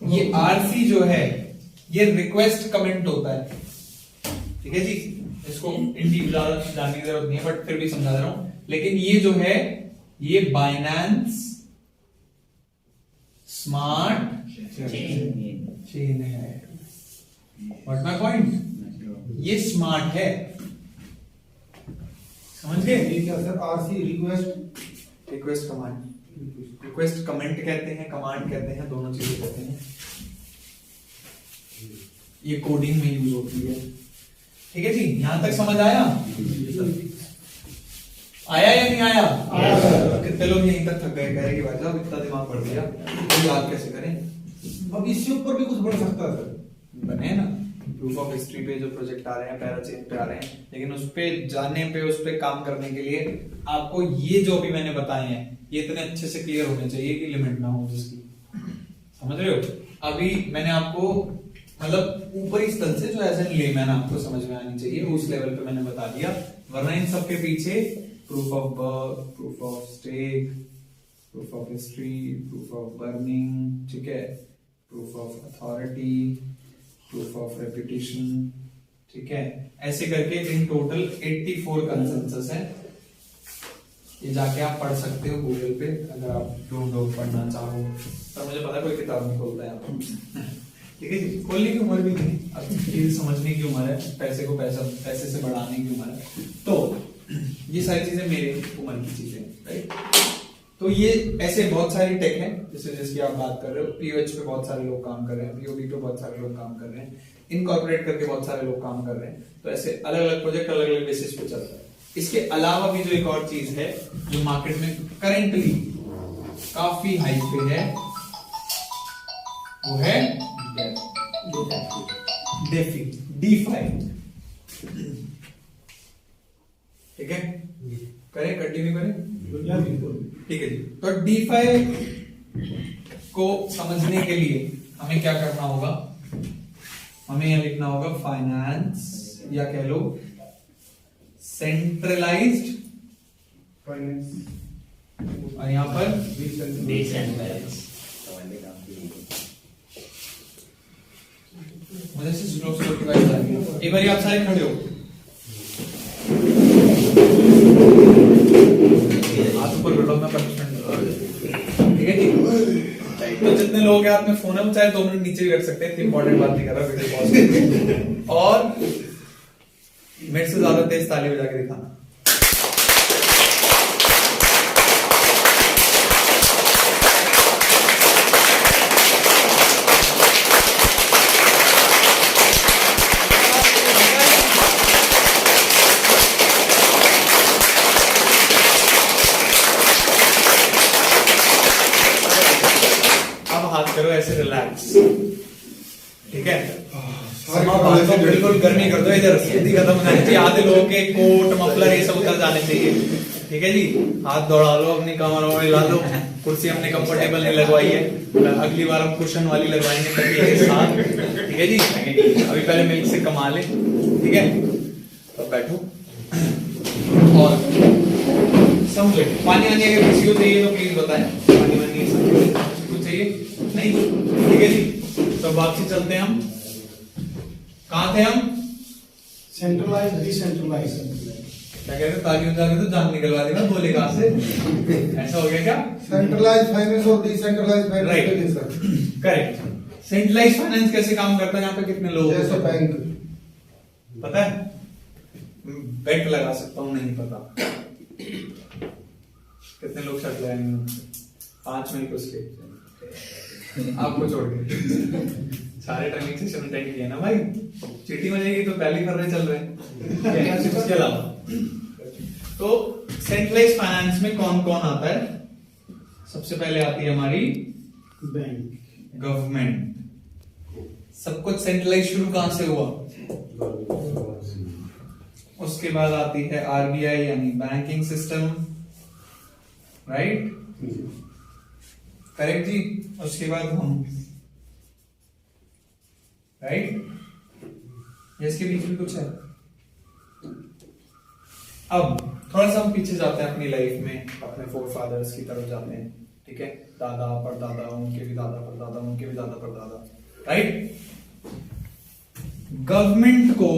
ये RC जो है ये रिक्वेस्ट कमेंट होता है, ठीक है जी। इसको इन डीप जानने की जरूरत नहीं है, बट फिर भी समझा दे रहा हूं। लेकिन ये जो है ये बाइनेंस स्मार्ट चेन है। What my point? ये स्मार्ट है, समझ गए? ये क्या sir? RC request command, request comment कहते हैं, कमांड कहते हैं, दोनों चीजें कहते हैं। ये कोडिंग में यूज होती है, ठीक है जी। यहां तक समझ आया? आया या नहीं आया? कितने लोग यहीं तक थक गए, कह रहे कि भाई साहब इतना दिमाग पड़ गया, तो याद कैसे करें? अब इससे ऊपर भी कुछ बन सकता है सर? बने ना, प्रूफ ऑफ हिस्ट्री पे जो प्रोजेक्ट आ रहे हैं, पैराचेन पे आ रहे हैं, लेकिन उस पे जाने पे, उस पे काम करने के लिए आपको ये जो भी मैंने बताए हैं ये इतने अच्छे से क्लियर होने चाहिए कि लिमिट ना हो जिसकी, समझ रहे हो? अभी मैंने आपको मतलब ऊपरी स्तर से जो एज एन लेमैन आपको समझ में आनी चाहिए उस लेवल पे मैंने बता दिया, वरना इन सबके पीछे proof of birth, proof of stake, proof of history, proof of burning, ठीक है, proof of authority, proof of reputation, ठीक है, ऐसे करके इन टोटल 84 कंसेंसस है। ये जाके आप पढ़ सकते हो गूगल पे अगर आप ढूंढ पढ़ना चाहो। पर मुझे पता है कोई किताब नहीं खोलता है आपको ठीक है जी, खोलने की उम्र भी नहीं, अब चीज समझने की उम्र है, पैसे को पैसे से बढ़ाने की उम्र है। तो ये सारी चीजें मेरे उम्र की चीजें, राइट? तो ये ऐसे बहुत सारी टेक है जैसे जिसकी आप बात कर रहे हो, पीओएच पे बहुत सारे लोग काम कर रहे हैं, पीओबी पे बहुत सारे लोग काम कर रहे हैं, इनकॉर्पोरेट करके बहुत सारे लोग काम कर रहे हैं। तो ऐसे अलग अलग प्रोजेक्ट अलग अलग बेसिस पे चल रहा है। इसके अलावा भी जो एक और चीज है जो मार्केट में करेंटली काफी हाई पे है वो है डेफी, डीफाई। ठीक है, करें कंटिन्यू करें। ठीक है जी, तो डीफाई को समझने के लिए हमें क्या करना होगा, हमें यहां लिखना होगा फाइनेंस या कह लो सेंट्रलाइज्ड फाइनेंस और यहां पर मुझे से स्लो स्लो की वाइज आ रही है। एक बार आप सारे खड़े हो, हाथ ऊपर कर लो, मैं पनिशमेंट। ठीक है जी, तो जितने लोग हैं हाथ में फोन है वो चाहे 2 मिनट नीचे भी रख सकते हैं, इतनी इंपॉर्टेंट बात नहीं कर रहा, वीडियो पॉज करके। और मेरे से ज्यादा तेज ताली बजा के दिखाना। करो ऐसे रिलैक्स। ठीक है, बिल्कुल गर्मी कर दो, इधर सर्दी खत्म हो जानी चाहिए। आधे लोगों के कोट मफलर ये सब उतर जाने चाहिए। ठीक है जी, हाथ दौड़ा लो, अपनी कमर हिला लो। कुर्सी हमने कंफर्टेबल नहीं लगवाई है, अगली बार हम कुशन वाली लगवाएंगे तकिए के साथ। ठीक है जी, अभी पहले मिल्क से कमा ले। ठीक है, तो बैठो और समझो। पानी आने अगर किसी को चाहिए तो प्लीज बताएं, पानी वानी कुछ चाहिए नहीं? ठीक है जी, तो वापसी चलते हैं हम। कहां थे हम? Centralize decentralize. क्या कह रहे हो? ताली बजा के तो जान निकलवा देगा, बोले कहां से? ऐसा हो गया क्या? सेंट्रलाइज फाइनेंस और decentralize finance. Right, correct. Centralize finance कैसे काम करता है? यहाँ पे कितने लोग जैसे बैंक पता है? बेट लगा सकता हूं, नहीं पता। कितने लोग शर्त लगाएंगे? 5 मिनट उसके आपको छोड़ के सारे ट्रेनिंग सेशन अटेंड किए ना भाई। चीटिंग हो जाएगी तो पहले कर रहे चल रहे। उसके अलावा तो सेंट्रलाइज फाइनेंस में कौन कौन आता है? सबसे पहले आती है हमारी बैंक, गवर्नमेंट। सब कुछ सेंट्रलाइज शुरू कहां से हुआ? उसके बाद आती है आरबीआई यानी बैंकिंग सिस्टम। राइट, करेक्ट जी। उसके बाद हम, राइट, इसके बीच में कुछ है। अब थोड़ा सा हम पीछे जाते हैं अपनी लाइफ में, अपने फोर फादर्स की तरफ जाते हैं। ठीक है, दादा परदादा, उनके भी दादा परदादा, उनके भी दादा परदादा। राइट, गवर्नमेंट को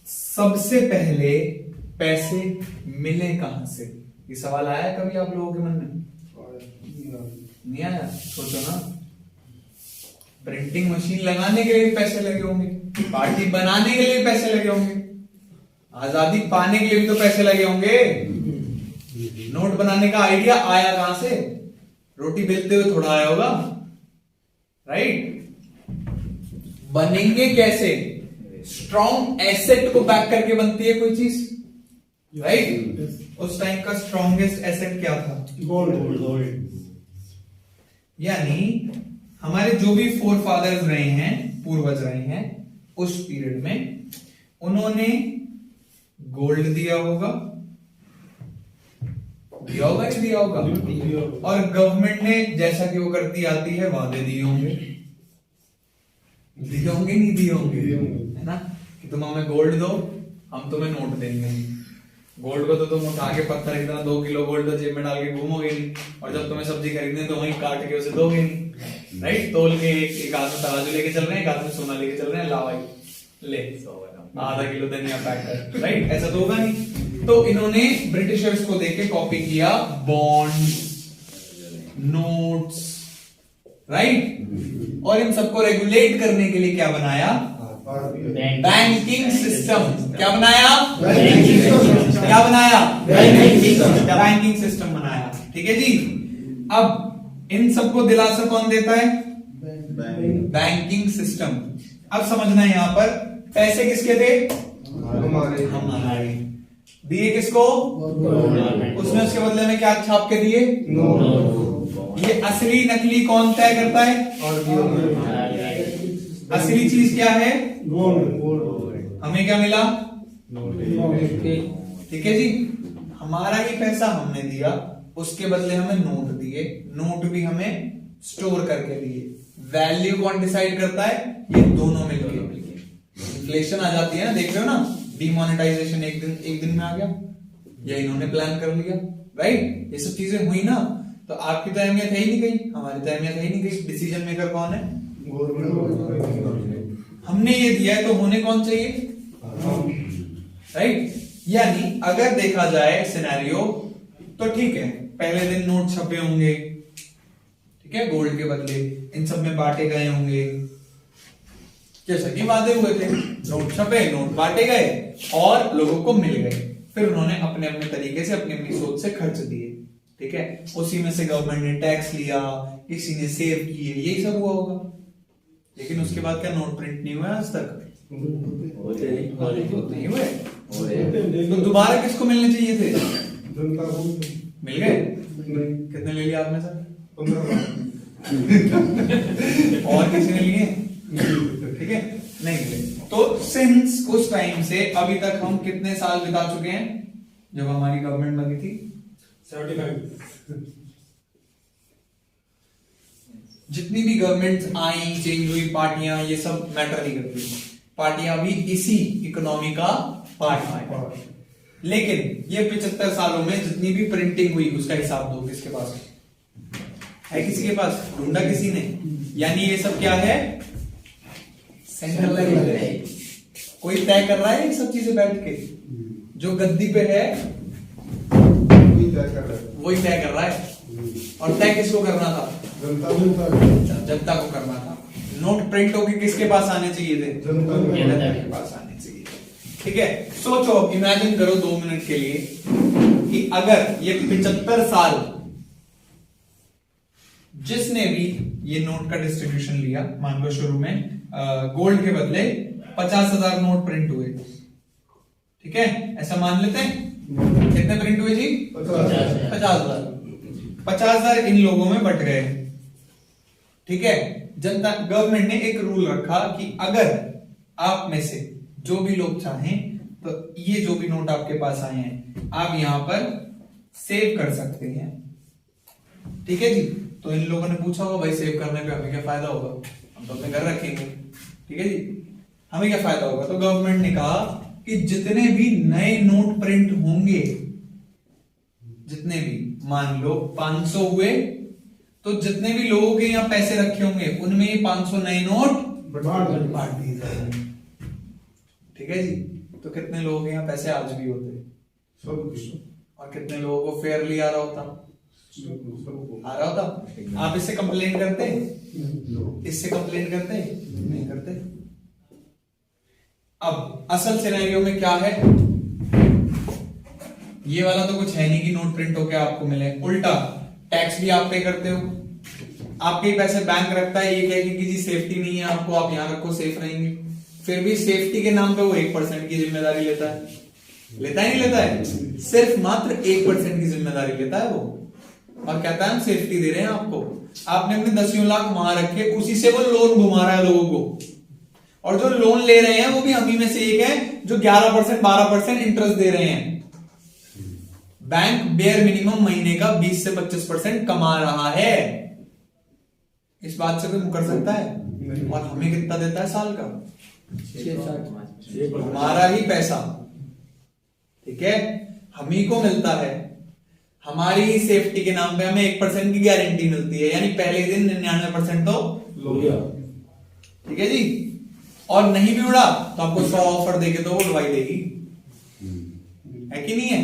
सबसे पहले पैसे मिले कहां से? ये सवाल आया कभी आप लोगों के मन में? नहीं आया? सोचो ना, प्रिंटिंग मशीन लगाने के लिए पैसे लगे होंगे, पार्टी बनाने के लिए पैसे लगे होंगे, आजादी पाने के लिए भी तो पैसे लगे होंगे। नोट बनाने का आइडिया आया कहां से? रोटी बेलते हुए थोड़ा आया होगा। राइट, बनेंगे कैसे? स्ट्रॉन्ग एसेट को बैक करके बनती है कोई चीज। राइट, उस टाइम का स्ट्रॉन्गेस्ट एसेट क्या था? गोल्ड। यानी हमारे जो भी फोर फादर्स रहे हैं, पूर्वज रहे हैं, उस पीरियड में उन्होंने गोल्ड दिया होगा, दिया होगा नहीं दिया होगा? और गवर्नमेंट ने जैसा कि वो करती आती है वादे दिए होंगे, दिए होंगे नहीं दिए होंगे, है ना? कि तुम हमें गोल्ड दो, हम तुम्हें नोट देंगे। गोल्ड को तो तुम उठा के पत्थर की तरह 2 किलो गोल्ड तो जेब में डाल के घूमोगे नहीं, और जब तुम्हें सब्जी खरीदनी तो वहीं काट के उसे दोगे नहीं। राइट, तोल के एक आदमी तराजू लेके चल रहे हैं, एक आदमी सोना लेके चल रहे हैं, ला भाई ले आधा किलो धनिया पैक कर। राइट, ऐसा तो होगा नहीं। तो इन्होंने ब्रिटिशर्स को देके कॉपी किया बॉन्ड्स, नोट्स। राइट, और इन सबको रेगुलेट करने के लिए क्या बनाया? Banking system. क्या बनाया? Banking system. क्या बनाया? बैंकिंग बैंकिंग सिस्टम बनाया। ठीक है जी। अब इन सबको दिलासा कौन देता है? Banking system. अब समझना है यहाँ पर पैसे किसके थे? हमारे। दिए किसको? उसने उसके बदले में क्या छाप के दिए? ये असली नकली कौन तय करता है? असली चीज क्या है? हमें क्या मिला? ठीक है जी। हमारा ही पैसा हमने दिया, उसके बदले हमें नोट दिए, नोट भी हमें स्टोर करके दिए। वैल्यू कौन डिसाइड करता है? ये दोनों मिलके। इन्फ्लेशन आ जाती है ना, देख रहे हो ना, डिमोनेटाइजेशन एक दिन में आ गया, या इन्होंने प्लान कर लिया, राइट? ये सब चीजें हुई ना, तो आपकी तो अहमियत है ही नहीं गई, हमारी तो अहमियत है ही नहीं गई। डिसीजन मेकर कौन है? हमने ये दिया है तो होने कौन चाहिए? राइट? यानी अगर देखा जाए सिनेरियो तो ठीक है, पहले दिन नोट छपे होंगे, ठीक है, गोल्ड के बदले इन सब में बांटे गए होंगे, जैसा कि वादे हुए थे। नोट छपे, नोट बांटे गए और लोगों को मिल गए, फिर उन्होंने अपने अपने तरीके से अपनी अपनी सोच से खर्च दिए। ठीक है, उसी में से गवर्नमेंट ने टैक्स लिया, किसी ने सेव किए, यही सब हुआ होगा। लेकिन उसके बाद क्या नोट प्रिंट नहीं हुआ आज तक? नहीं हुए। तो दोबारा किसको मिलने चाहिए थे? मिल गए? कितने ले लिया आपने सर? 15 और किसी ने लिए? ठीक है, नहीं मिले। तो सिंस उस टाइम से अभी तक हम कितने साल बिता चुके हैं जब हमारी गवर्नमेंट बनी थी? 75। जितनी भी गवर्नमेंट आई, चेंज हुई, पार्टियां, ये सब मैटर नहीं करती। पार्टियां भी इसी इकोनॉमी का पार्ट है। लेकिन ये 75 सालों में जितनी भी प्रिंटिंग हुई उसका हिसाब दो, किसके पास है? किसी के पास? ढूंढा किसी ने? यानी ये सब क्या है? सेंट्रलाइज्ड है। कोई तय कर रहा है ये सब चीजें बैठ के? जो गद्दी पे है वही तय कर रहा है। और तय किसको करना था? जनता को करना था। नोट प्रिंट होके किसके पास आने चाहिए थे? जनता के पास आने चाहिए। ठीक है, सोचो, इमेजिन करो 2 मिनट के लिए कि अगर ये 75 साल जिसने भी ये नोट का डिस्ट्रीब्यूशन लिया, मान लो शुरू में गोल्ड के बदले 50,000 नोट प्रिंट हुए, ठीक है, ऐसा मान लेते हैं। कितने प्रिंट हुए जी? 50,000। 50,000 इन लोगों में बट गए। ठीक है, जनता, गवर्नमेंट ने एक रूल रखा कि अगर आप में से जो भी लोग चाहें तो ये जो भी नोट आपके पास आए हैं आप यहां पर सेव कर सकते हैं। ठीक है जी। तो इन लोगों ने पूछा होगा भाई सेव करने पे हमें क्या फायदा होगा? हम तो अपने घर रखेंगे। ठीक है जी, हमें क्या फायदा होगा? तो गवर्नमेंट ने कहा कि जितने भी नए नोट प्रिंट होंगे, जितने भी, मान लो 500 हुए, तो जितने भी लोगों के यहाँ पैसे रखे होंगे उनमें ये 500 नए नोट बांट दिए जाएंगे। ठीक है जी। तो कितने लोगों के यहाँ पैसे आज भी होते और कितने लोगों को फेयरली आ रहा होता? आप इससे कंप्लेन करते? इससे कंप्लेन करते? नहीं करते। अब असल सिनेरियो में क्या है? ये वाला तो कुछ है नहीं कि नोट प्रिंट होके आपको मिले। उल्टा टैक्स भी आप पे करते हो, आपके पैसे बैंक रखता है, ये कह के कि जी सेफ्टी नहीं है आपको, आप यहां रखो, सेफ रहेंगे। फिर भी सेफ्टी के नाम पे वो 1% की जिम्मेदारी लेता है। लेता है नहीं लेता है? सिर्फ मात्र 1% की जिम्मेदारी लेता है वो, और कहता है हम सेफ्टी दे रहे हैं आपको। आपने अपने 10 लाख वहां रखे, उसी से वो लोन घुमा रहा है लोगों को, और जो लोन ले रहे हैं वो भी हम ही में से एक है जो 11% 12% इंटरेस्ट दे रहे हैं। बैंक बेयर मिनिमम महीने का 20 से 25% कमा रहा है। इस बात से कोई मुकर सकता है? और हमें कितना देता है साल का? 6 हमारा ही पैसा, ठीक है, हम ही को मिलता है। हमारी ही सेफ्टी के नाम पे हमें 1% की गारंटी मिलती है, यानी पहले दिन 99% तो लो गया। ठीक है जी। और नहीं भी उड़ा तो आपको 100 ऑफर देके तो वो उड़वाई देगी, है कि नहीं है?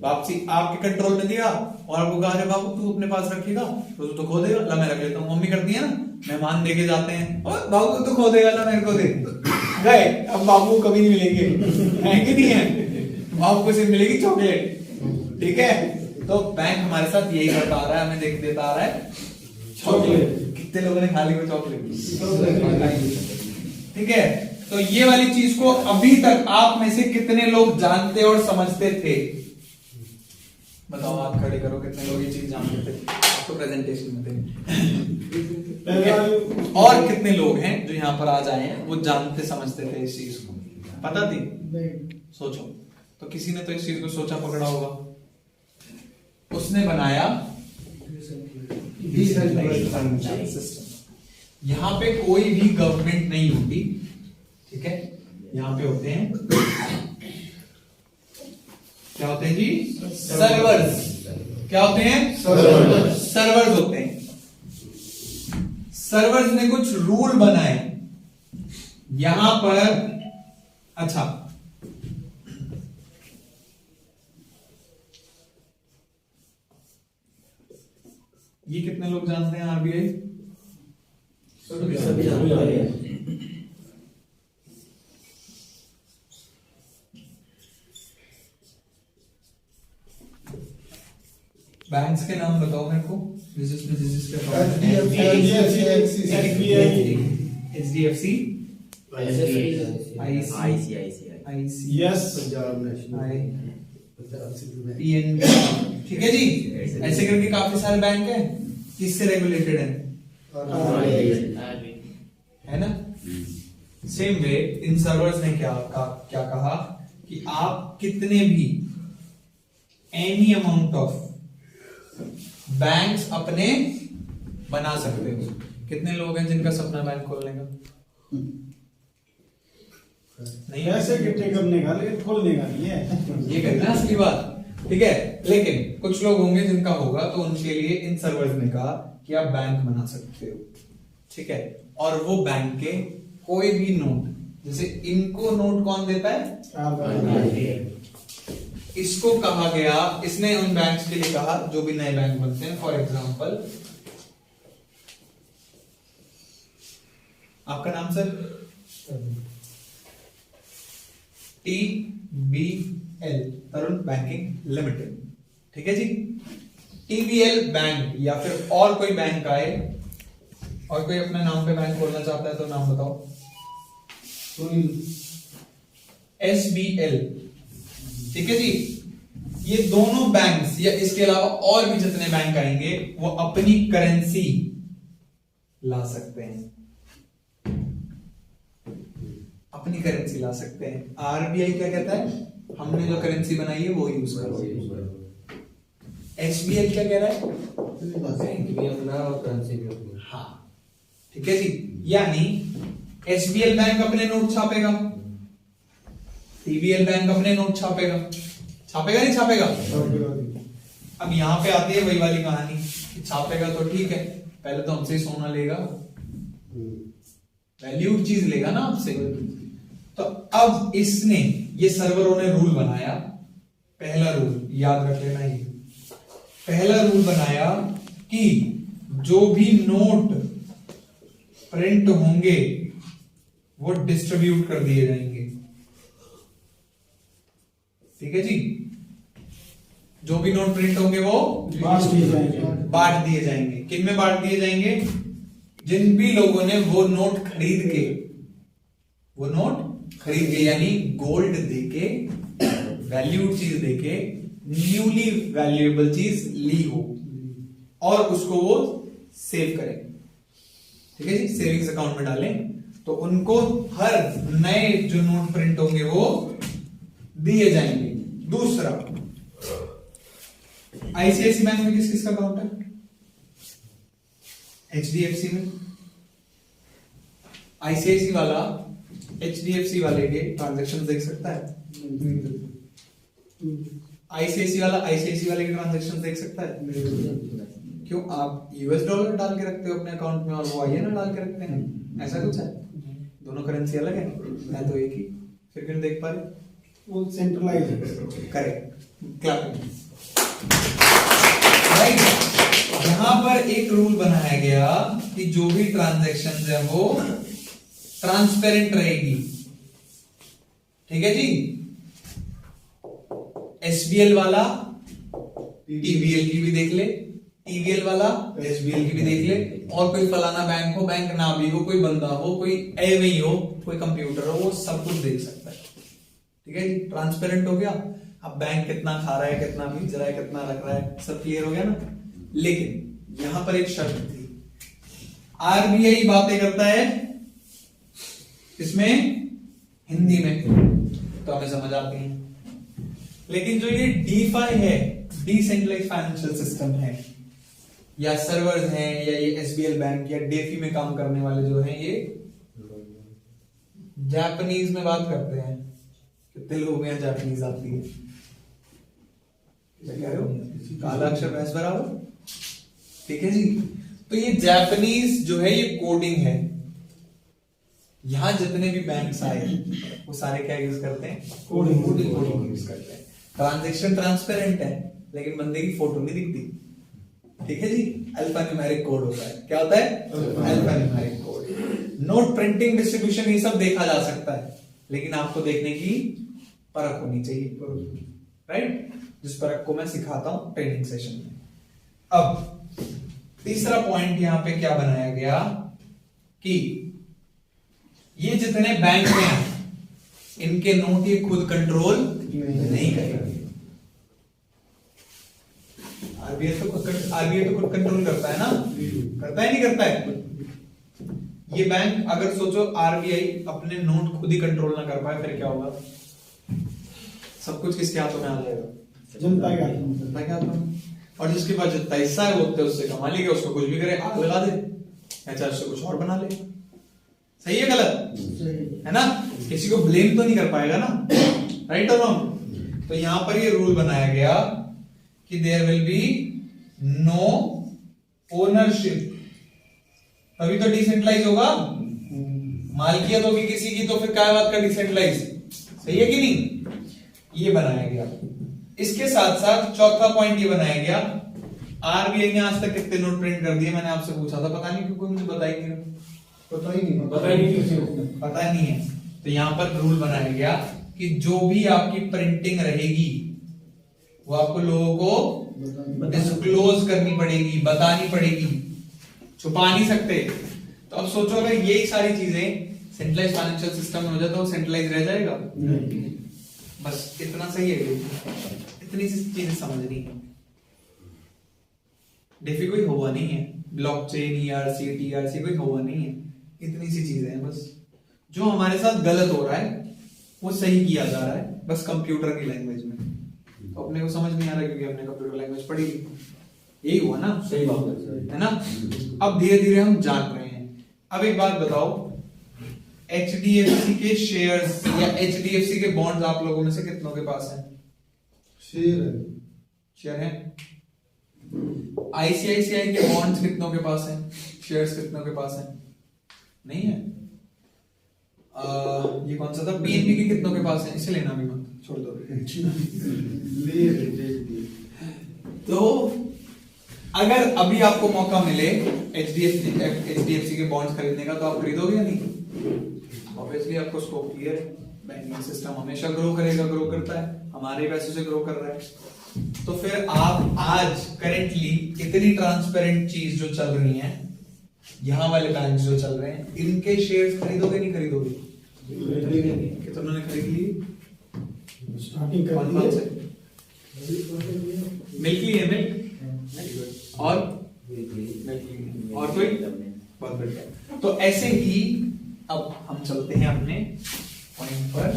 वापसी आपके कंट्रोल में दिया और आपको कहा अरे बाबू तू अपने पास रखेगा तो तू तो खो देगा, ला मैं रख लेता हूँ। मम्मी करती है ना, मेहमान देके जाते हैं, और बाबू तू खो देगा, ला मेरे को दे। गए, अब बाबू कभी नहीं मिलेंगे, है कि नहीं है? बाबू को सिर्फ मिलेगी चॉकलेट, ठीक है? तो बैंक हमारे साथ यही करता आ रहा है, हमें देख देता आ रहा है चॉकलेट। कितने लोगों ने खा ली वो चॉकलेट? ठीक है, तो ये वाली चीज को अभी तक आप में से कितने लोग जानते और समझते थे? बताओ, आप खड़े करो, कितने लोग ये चीज जानते थे? आप तो प्रेजेंटेशन में थे। और कितने लोग हैं जो यहाँ पर आज आए हैं वो जानते समझते थे इस चीज को? पता थी? सोचो, तो किसी ने तो इस चीज को सोचा पकड़ा होगा, उसने बनाया सिस्टम। यहाँ पे कोई भी गवर्नमेंट नहीं होती, ठीक है? यहाँ पे होते हैं, क्या होते हैं जी? सर्वर्स। क्या होते हैं? सर्वर्स होते हैं। सर्वर्स ने कुछ रूल बनाए यहां पर। अच्छा, ये कितने लोग जानते हैं आरबीआई? सभी जानते हैं। बैंक्स के नाम बताओ मेरे को, जिसके HDFC, PNB, ठीक है जी? ऐसे करके काफी सारे बैंक हैं, किससे रेगुलेटेड है? है ना? सेम वे इन सर्वर्स ने क्या कहा कि आप कितने भी एनी अमाउंट ऑफ बैंक्स अपने बना सकते हो। कितने लोग हैं जिनका सपना बैंक खोलने का? नहीं, ऐसे इकट्ठे करने का, लेकिन खोलने का नहीं है। ये कहना असली बात, ठीक है? लेकिन कुछ लोग होंगे जिनका होगा, तो उनके लिए इन सर्वर्स ने कहा कि आप बैंक बना सकते हो, ठीक है? और वो बैंक के कोई भी नोट, जैसे इनको नोट कौन देता है? इसको कहा गया, इसने उन बैंक्स के लिए कहा जो भी नए बैंक बनते हैं। फॉर एग्जांपल, आपका नाम सर? TBL, तरुण बैंकिंग लिमिटेड, ठीक है जी? TBL बैंक या फिर और कोई बैंक आए और कोई अपने नाम पे बैंक खोलना चाहता है तो नाम बताओ। SBL, ठीक है जी? ये दोनों बैंक्स या इसके अलावा और भी जितने बैंक आएंगे वो अपनी करेंसी ला सकते हैं, अपनी करेंसी ला सकते हैं। आरबीआई क्या कहता है? हमने जो करेंसी बनाई है वो यूज करो। एसबीआई क्या कह रहा है? बैंक भी अपना और करेंसी भी अपनी। हाँ, ठीक है जी? यानी एसबीएल बैंक अपने नोट छापेगा, टीबीएल बैंक अपने नोट छापेगा, छापेगा नहीं छापेगा? अब यहां पे आती है वही वाली कहानी कि छापेगा तो ठीक है, पहले तो हमसे सोना लेगा, वैल्यूड चीज लेगा ना आपसे। तो अब इसने, ये सर्वरों ने रूल बनाया, पहला रूल याद रख लेना, ये पहला रूल बनाया कि जो भी नोट प्रिंट होंगे वो डिस्ट्रीब्यूट कर दिए जाएंगे, ठीक है जी? जो भी नोट प्रिंट होंगे वो बांट दिए जाएंगे। किन में बांट दिए जाएंगे? जिन भी लोगों ने वो नोट खरीद के यानी गोल्ड देके, वैल्यूड चीज देके, न्यूली वैल्यूएबल चीज ली हो और उसको वो सेव करें, ठीक है जी? सेविंग्स अकाउंट में डालें, तो उनको हर नए जो नोट प्रिंट होंगे वो दिए जाएंगे। दूसरा, आईसीआईसी बैंक में किस किस का अकाउंट है? एचडीएफसी में। आईसीआईसी वाला एचडीएफसी वाले के ट्रांजैक्शन देख सकता है? आईसीआईसी वाला आईसीआईसी वाले के ट्रांजैक्शन देख सकता है? क्यों? आप यूएस डॉलर डाल के रखते हो अपने अकाउंट में और वो आईएनआर डाल के रखते हैं, ऐसा कुछ है? दोनों करेंसी अलग है, मैं तो एक ही, फिर क्यों देख पा रहे? वो सेंट्रलाइज, करेक्ट, क्लैपिंग, राइट? यहां पर एक रूल बनाया गया कि जो भी ट्रांजैक्शन है वो ट्रांसपेरेंट रहेगी, ठीक है जी। एसबीएल वाला टीबीएल की भी देख ले, टीबीएल वाला एसबीएल की भी देख ले, और कोई फलाना बैंक हो, बैंक ना भी हो, कोई बंदा हो, कोई एवं हो, कोई कंप्यूटर हो, वो सब कुछ देख सकता है। ठीक है जी, ट्रांसपेरेंट हो गया। अब बैंक कितना खा रहा है, कितना बेच रहा है, कितना रख रहा है, सब क्लियर हो गया ना। लेकिन यहां पर एक शर्त थी, आरबीआई बातें करता है इसमें हिंदी में, तो हमें समझ आती है। लेकिन जो ये डीफाई है, डिसेंट्रलाइज्ड फाइनेंशियल सिस्टम है, या सर्वर्स हैं, या ये एसबीएल बैंक या डेफी में काम करने वाले जो हैं, ये जापानीज में बात करते हैं। कितने लोग हैं जापानीज आती है? क्या कह रहे हो? काला अक्षर भैंस बराबर। ठीक है जी। तो ये जापानीज जो है, ये कोडिंग है। यहां जितने भी बैंक्स आए वो सारे क्या यूज करते हैं? कोडिंग यूज करते हैं। ट्रांजैक्शन ट्रांसपेरेंट है, लेकिन बंदे की फोटो नहीं दिखती। ठीक है जी। अल्फान्यूमेरिक कोड होता है। क्या होता है? Alphanumeric code. Note printing, distribution, ये सब देखा जा सकता है, लेकिन आपको देखने की परख होनी चाहिए, राइट? जिस परख को मैं सिखाता हूं ट्रेनिंग सेशन में। अब तीसरा पॉइंट यहां पे क्या बनाया गया कि ये जितने बैंक हैं, इनके नोट ये खुद कंट्रोल नहीं करेंगे। आरबीआई तो खुद कंट्रोल करता है ना, करता है नहीं करता है? ये बैंक, अगर सोचो आरबीआई अपने नोट खुद ही कंट्रोल ना कर पाए, फिर क्या होगा? सब कुछ किसके हाथों में आ जाएगा? जनता के हाथों में। और जिसके पास जितना हिस्सा है वो उससे कमा लेगा, उसको कुछ भी करे, आग लगा दे, या चाहे उससे कुछ और बना ले। सही है गलत? है ना? किसी को ब्लेम तो नहीं कर पाएगा ना, राइट और रॉन्ग? तो यहां पर ये रूल बनाया गया कि there will be no ownership, तभी तो डिसेंट्रलाइज होगा। मालकियत होगी किसी की, तो फिर क्या बात का डिसेंट्रलाइज? सही है कि नहीं? ये बनाया गया। इसके साथ साथ चौथा पॉइंट ये बनाया गया, आरबीआई ने आज तक कितने नोट प्रिंट कर दिए? मैंने आपसे पूछा था, पता नहीं क्यों कोई मुझे बता ही नहीं रहा। पता ही नहीं पता नहीं है। तो यहां पर रूल बनाया गया कि जो भी आपकी प्रिंटिंग रहेगी वो आपको लोगों को डिस्क्लोज करनी पड़ेगी, बतानी पड़ेगी, छुपा नहीं सकते। तो अब सोचो, अगर यही सारी चीजें सेंट्रलाइज फाइनेंशियल सिस्टम में हो जाए तो वो सेंट्रलाइज रह जाएगा? बस इतना सही है, इतनी सी चीजें समझनी है। डेफी कोई हुआ नहीं है, ब्लॉकचेन, ईआरसी, टीआरसी कोई हुआ नहीं है, इतनी सी चीजें हैं बस। जो हमारे साथ गलत हो रहा है वो सही किया जा रहा है, बस कंप्यूटर की लैंग्वेज में। तो अपने को समझ नहीं आ रहा क्योंकि हमने कंप्यूटर लैंग्वेज पढ़ी, यही हुआ ना? सही बात है ना? अब धीरे धीरे हम जान रहे हैं। अब एक बात बताओ, एचडीएफसी के शेयर्स या एचडीएफसी के बॉन्ड्स आप लोगों में से कितनों के पास हैं? शेयर है। आईसीआईसीआई के बॉन्ड्स कितनों के पास हैं? शेयर्स कितनों के पास हैं? नहीं है। ये कौन सा था? पीएनबी के कितनों के पास है? इसे लेना भी मत, छोड़ दो। तो अगर अभी आपको मौका मिले एचडीएफसी के बॉन्ड्स खरीदने का, तो आप खरीदोगे या नहीं? ऑब्वियसली आपको स्कोप क्लियर है, बैंकिंग सिस्टम हमेशा ग्रो करेगा, ग्रो करता है, हमारे पैसों से ग्रो कर रहा है। तो फिर आप आज करेंटली इतनी ट्रांसपेरेंट चीज जो चल रही है, यहां वाले बैंक जो चल रहे हैं, इनके शेयर्स खरीदोगे नहीं खरीदोगे? कितनों ने खरीद लिए? स्टार्टिंग कर कौन से? मिल्क ली है? मिल्क और और कोई? बहुत बढ़िया। तो ऐसे ही अब हम चलते हैं अपने पॉइंट पर।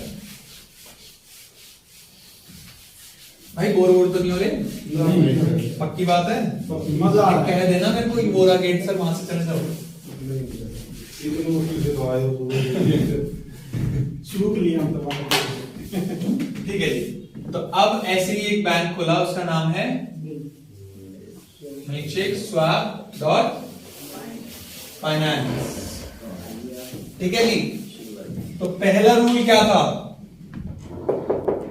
भाई बोर तो नहीं हो रहे? नहीं। पक्की बात है? मजा आ रहा है। कह देना मेरे को बोरा गेट सर, वहां से चले जाओ। इतनी मुश्किल से तो आए हो, शुरू के लिए हम तो ठीक है जी। तो अब ऐसे ही एक बैंक खुला, उसका नाम है मिल्कशेक स्वैप डॉट फाइनेंस। ठीक है जी। तो पहला रूल क्या था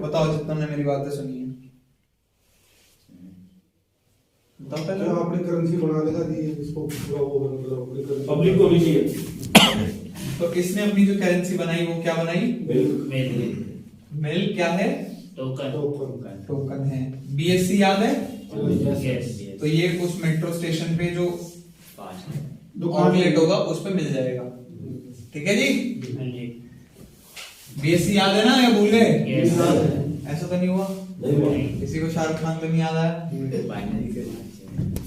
बताओ, जितना ने मेरी बातें सुनी है बताओ। पहले आपने करेंसी बना देगा दी, इसको पूरा वो मतलब पब्लिक को भी चाहिए। तो इसने अपनी जो करेंसी बनाई वो क्या बनाई? मिल क्या है? टोकन टोकन है। बीएससी याद है? यस तो ये उस मेट्रो स्टेशन पे जो दुकान आउटलेट होगा उस पे मिल जाएगा। ठीक है जी? बीएससी याद है ना या भूल गए? यस ऐसा तो नहीं हुआ? किसी को शाहरुख खान तो नहीं याद आया?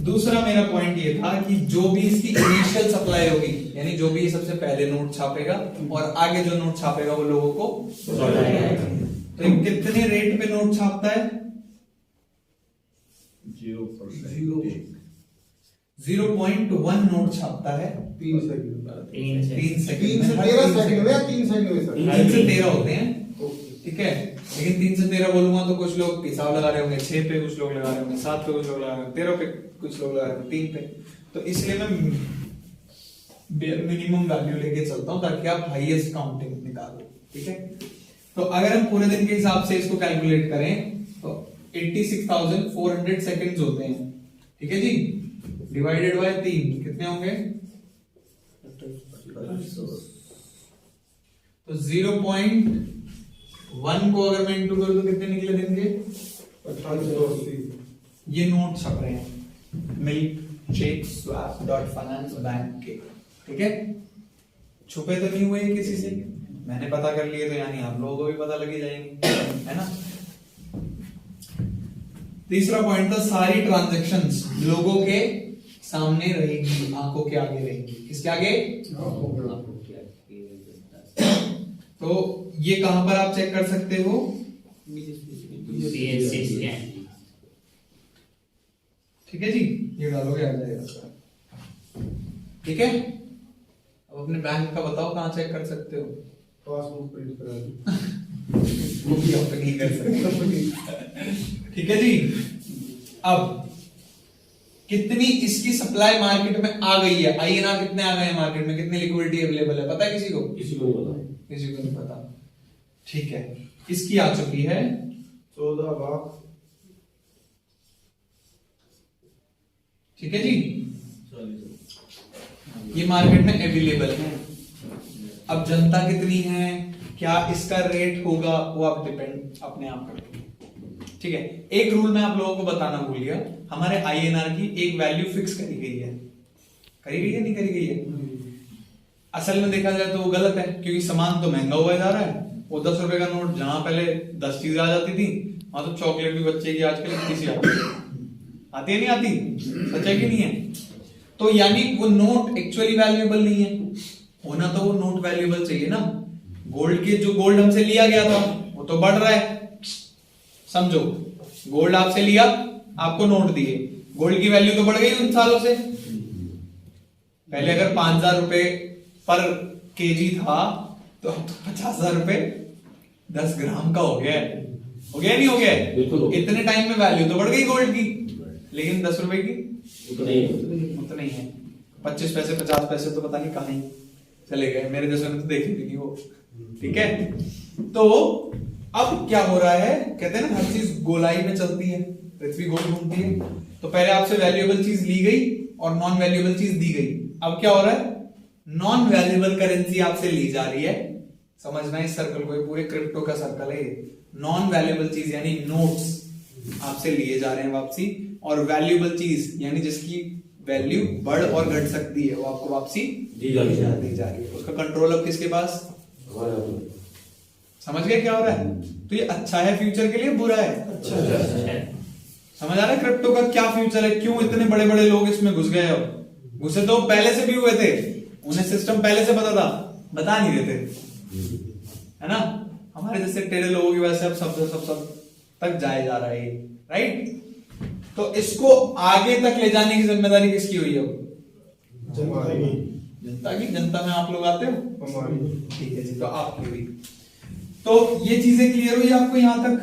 दूसरा मेरा पॉइंट ये था कि जो भी इसकी इनिशियल सप्लाई होगी, यानी जो भी सबसे पहले नोट छापेगा और आगे जो नोट छापेगा वो लोगों को, तो ये कितने रेट पे नोट छापता है? 0.1 नोट छापता है 3 सेकंड 3 3 सेकंड से 13 सेकंड में या 3 सेकंड में सर? 3 से 13 होते हैं, ठीक है। लेकिन 3 से 13 बोलूंगा तो कुछ लोग हिसाब लगा रहे होंगे 6 पे, कुछ लोग लगा रहे होंगे 7 पे, कुछ लोग लगा रहे होंगे 13 पे, कुछ लोग लगा रहे होंगे 3 पे। तो इसलिए मैं मिनिमम वैल्यू लेके चलता हूं ताकि आप हाईएस्ट काउंटिंग निकालो, ठीक है। तो अगर हम पूरे दिन के हिसाब से इसको कैलकुलेट करें तो 86,400 सेकंड्स होते हैं, ठीक है जी। डिवाइडेड बाय 3 कितने होंगे? तो 0.1 को अगर मैं इंटू करूं तो कितने निकले दिन के? 2880। ये नोट छप रहे हैं milk shake swap dot finance bank के, ठीक है। छुपे तो नहीं हुए किसी से, मैंने पता कर लिए तो यानी आप लोगों को भी पता लगी जाएंगे, है ना। तीसरा पॉइंट था सारी ट्रांजैक्शंस लोगों के सामने रहेगी, आंखों के आगे रहेगी। किसके आगे? तो ये कहां पर आप चेक कर सकते हो? ठीक है जी, ये डालोगे आ जाएगा, ठीक है। अब अपने बैंक का बताओ कहां चेक कर सकते हो? पासबुक प्रिंट करा दो। वो भी आप नहीं कर सकते, ठीक है जी। अब कितनी इसकी सप्लाई मार्केट में आ गई है, आईएनआर कितने आ गए हैं मार्केट में, कितनी लिक्विडिटी अवेलेबल है, पता है किसी को? किसी को नहीं पता। किसी को नहीं पता, ठीक है। इसकी आ चुकी है 14 लाख। ठीक है जी, ये मार्केट में अवेलेबल है। अब जनता कितनी है, क्या इसका रेट होगा, वो आप डिपेंड अपने आप करते हैं, ठीक है। एक रूल मैं आप लोगों को बताना भूल गया, हमारे आईएनआर की एक वैल्यू फिक्स करी गई है, नहीं करी गई है। असल में देखा जाए तो वो गलत है, क्योंकि सामान तो महंगा हुआ जा रहा है। वो 10 रुपए का नोट जहां पहले 10 चीजें आ जाती थी, वहां तो चॉकलेट भी बच्चे की आजकल कितनी सी आती है नहीं आती, सच है कि नहीं है? तो यानी वो नोट एक्चुअली वैल्यूएबल नहीं है, होना तो वो नोट वैल्यूएबल चाहिए ना। गोल्ड के जो गोल्ड हमसे लिया गया था वो तो बढ़ रहा है, समझो। गोल्ड आपसे लिया, आपको नोट दिए, गोल्ड की वैल्यू तो बढ़ गई उन सालों से। पहले अगर 5,000 रुपए पर केजी था तो अब तो 50,000 रुपए 10 ग्राम का हो गया है, हो गया नहीं हो गया? बिल्कुल। इतने टाइम में वैल्यू तो बढ़ गई गोल्ड की, लेकिन 10 रुपए की उतना ही है। 25 पैसे 50 पैसे तो पता नहीं कहां ही चले गए, मेरे जैसे ने तो देखे भी नहीं वो, ठीक है। तो अब क्या हो रहा है, कहते हैं ना हर चीज गोलाई में चलती है, पृथ्वी गोल घूमती है। तो पहले आपसे वैल्यूएबल चीज ली गई और नॉन वैल्यूएबल चीज दी गई। अब क्या हो रहा है, नॉन वैल्यूएबल करेंसी आपसे ली जा रही है। समझना इस सर्कल को, ये पूरे क्रिप्टो का सर्कल है। नॉन वैल्यूएबल चीज यानी नोट्स आपसे लिए जा रहे हैं वापसी, और वैल्यूएबल चीज यानी जिसकी वैल्यू बढ़ और घट सकती है वो आपको वापसी दी जा रही है। उसका कंट्रोल अब किसके पास? समझ गए क्या हो रहा है? तो ये अच्छा है फ्यूचर के लिए, बुरा है? अच्छा है। समझ आ रहा है क्रिप्टो का क्या फ्यूचर है, क्यों इतने बड़े बड़े लोग इसमें घुस गए? अब घुसे तो पहले से भी हुए थे, उन्हें सिस्टम पहले से पता था, बता नहीं देते, है ना। हमारे जैसे टेढ़े लोगों की वजह से अब सब तक जाए जा रहा है, राइट। तो इसको आगे तक ले जाने की जिम्मेदारी किसकी हुई है? जनता की। जनता में आप लोग आते हो, ठीक है जी, तो आपकी हुई। तो ये चीजें क्लियर हुई आपको यहां तक,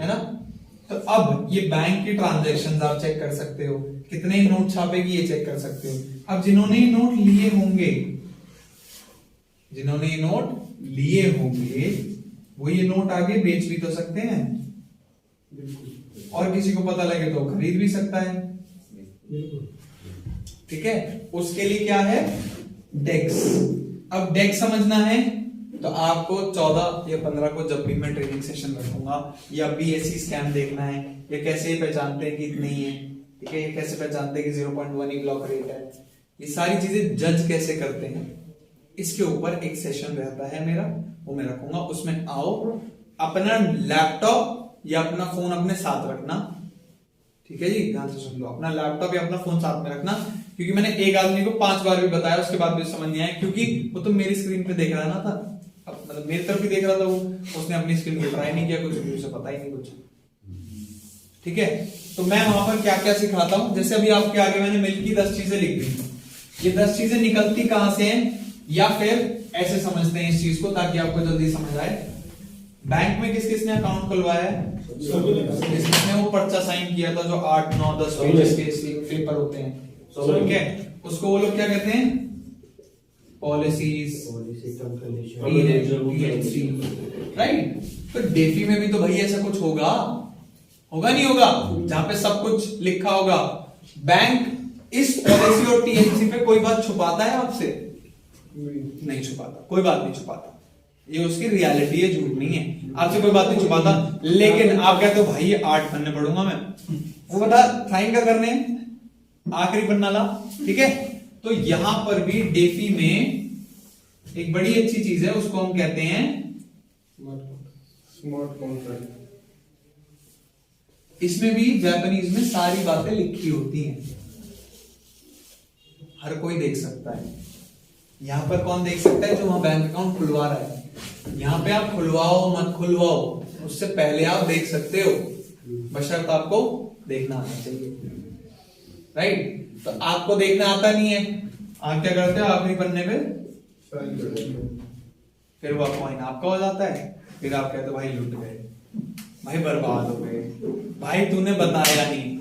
है ना। तो अब ये बैंक की ट्रांजैक्शंस आप चेक कर सकते हो, कितने नोट छापेगी ये चेक कर सकते हो। अब जिन्होंने ये नोट लिए होंगे, वो ये नोट आगे बेच भी तो सकते हैं, और किसी को पता लगे तो खरीद भी सकता है, ठीक है। उसके लिए क्या है, डेक्स। अब डेक्स समझना है तो आपको 14 या 15 को जब भी मैं ट्रेनिंग सेशन रखूंगा या BSc स्कैम देखना है, ये कैसे ही पहचानते हैं कि इतनी है, ठीक है, ये कैसे पहचानते हैं कि 0.1 ही ब्लॉक रेट है, ये सारी चीजें जज कैसे करते हैं, इसके ऊपर एक सेशन रहता है मेरा, वो मैं रखूंगा। उसमें आओ, अपना लैपटॉप या अपना फोन अपने साथ रखना, ठीक है जी, ध्यान से सुन लो, अपना लैपटॉप या अपना फोन साथ में रखना, क्योंकि मैंने एक आदमी को 5 बार भी बताया, उसके बाद भी समझ नहीं आया, क्योंकि वो तो मेरी स्क्रीन पे देख रहा ना था, मतलब मेरी तरफ ही देख रहा था वो, उसने अपनी स्क्रीन पे ट्राई नहीं किया, कुछ भी उसे पता ही नहीं कुछ, ठीक है। तो मैं वहां पर क्या क्या सिखाता हूं, जैसे अभी आपके आगे मैंने मिल की 10 चीजें लिख दी, ये 10 चीजें निकलती कहां से हैं, या फिर ऐसे समझते हैं इस चीज को ताकि आपको जल्दी समझ आए। बैंक में किस किसने अकाउंट खुलवाया है, किसने वो पर्चा साइन किया था जो 8, 9, 10 पेजेस के पेपर होते हैं, ठीक है, उसको वो लोग क्या कहते हैं, पॉलिसीज, राइट। तो डेफी में भी तो भाई ऐसा कुछ होगा, होगा नहीं होगा, जहां पे सब कुछ लिखा होगा। बैंक इस पॉलिसी और TNC पे कोई बात छुपाता है आपसे, नहीं छुपाता, कोई बात नहीं छुपाता, ये उसकी रियलिटी है, झूठ नहीं है, आपसे कोई बात नहीं छुपाता। लेकिन आप कहते हो भाई ये 8 पन्ने पढ़ूंगा मैं, वो बता साइन क्या करने हैं, आखिरी पन्ना ला, ठीक है। तो यहां पर भी डेफी में एक बड़ी अच्छी चीज है, उसको हम कहते हैं स्मार्ट कॉन्ट्रैक्ट। इसमें भी जापानीज में सारी बातें लिखी होती हैं, हर कोई देख सकता है। यहां पर कौन देख सकता है, जो वहां बैंक अकाउंट खुलवा रहा है। यहां पे आप खुलवाओ मत खुलवाओ, उससे पहले आप देख सकते हो, बशर्ते आपको देखना आना चाहिए, राइट। तो आपको देखना आता नहीं है, आप क्या करते हो, आखिरी पन्ने पे साइन कर देते हैं। फिर वो कॉइन आपका हो जाता है, फिर आप कहते हो भाई लुट गए, भाई बर्बाद हो गए, भाई तूने बताया नहीं,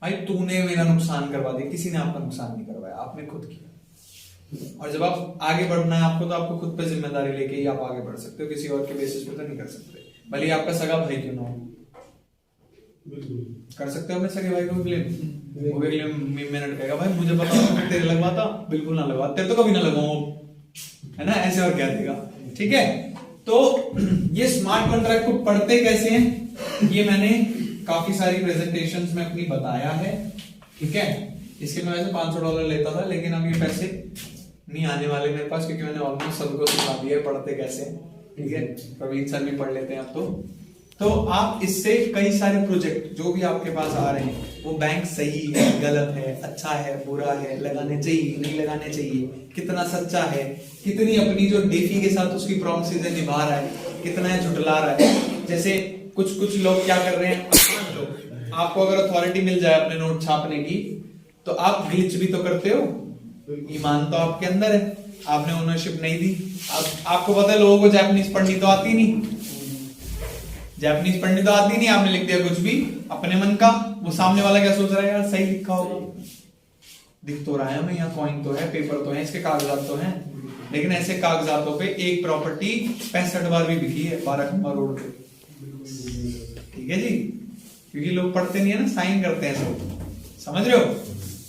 भाई तूने मेरा नुकसान करवा दिया। किसी ने आपका नुकसान नहीं करवाया, आपने खुद किया। और जब आप आगे बढ़ना है आपको, तो आपको खुद पे जिम्मेदारी लेके ही आप आगे बढ़ सकते हो, किसी और के बेसिस पे तो नहीं कर सकते, भले ही आपका सगा भाई क्यों ना हो। बिल्कुल कर सकते हो अपने सगे भाई को क्लेम, वो भी क्लेम मिनट कहेगा भाई मुझे पता मैं तेरे लगवाता, बिल्कुल ना लगवा, तेरे तो कभी ना लगवाऊं, है ना, ऐसे और कह देगा, ठीक है। तो ये स्मार्ट कॉन्ट्रैक्ट को पढ़ते कैसे हैं, ये मैंने काफी सारी प्रेजेंटेशंस में अपनी बताया है, ठीक है। इसके मैं वैसे $500 लेता था, लेकिन अब ये पैसे नहीं आने वाले मेरे पास, क्योंकि मैंने ऑलमोस्ट सबको सिखा दिया है पढ़ते कैसे, ठीक है। प्रवीण सर भी पढ़ लेते हैं अब तो आप इससे कई सारे प्रोजेक्ट जो भी आपके पास आ रहे हैं, वो बैंक सही है, गलत है, अच्छा है, बुरा है, लगाने चाहिए नहीं लगाने चाहिए, कितना सच्चा है, कितनी अपनी जो डेफी के साथ उसकी प्रॉमिसेस है निभा रहा है, कितना है झुटला रहा है। जैसे कुछ लोग क्या कर रहे हैं, आपको अगर अथॉरिटी मिल जाए अपने नोट छापने की, तो आप ग्लिच भी तो करते हो, ईमान तो आपके अंदर है, आपने ओनरशिप नहीं दी। आपको पता है लोगों को जापानीज पढ़नी तो आती नहीं, जापानीज पढ़नी तो आती नहीं, आपने लिख दिया कुछ भी अपने मन का, वो सामने वाला क्या सोच रहा है, यार सही लिखा होगा, दिख तो रहा है हमें, यहाँ कॉइन तो है, पेपर तो है, इसके कागजात तो हैं, लेकिन ऐसे कागजातों पे एक प्रॉपर्टी 65 बार भी बिकी है 12 खंबा रोड पे, ठीक है जी, क्योंकि लोग पढ़ते नहीं है ना, साइन करते हैं सब, समझ रहे हो।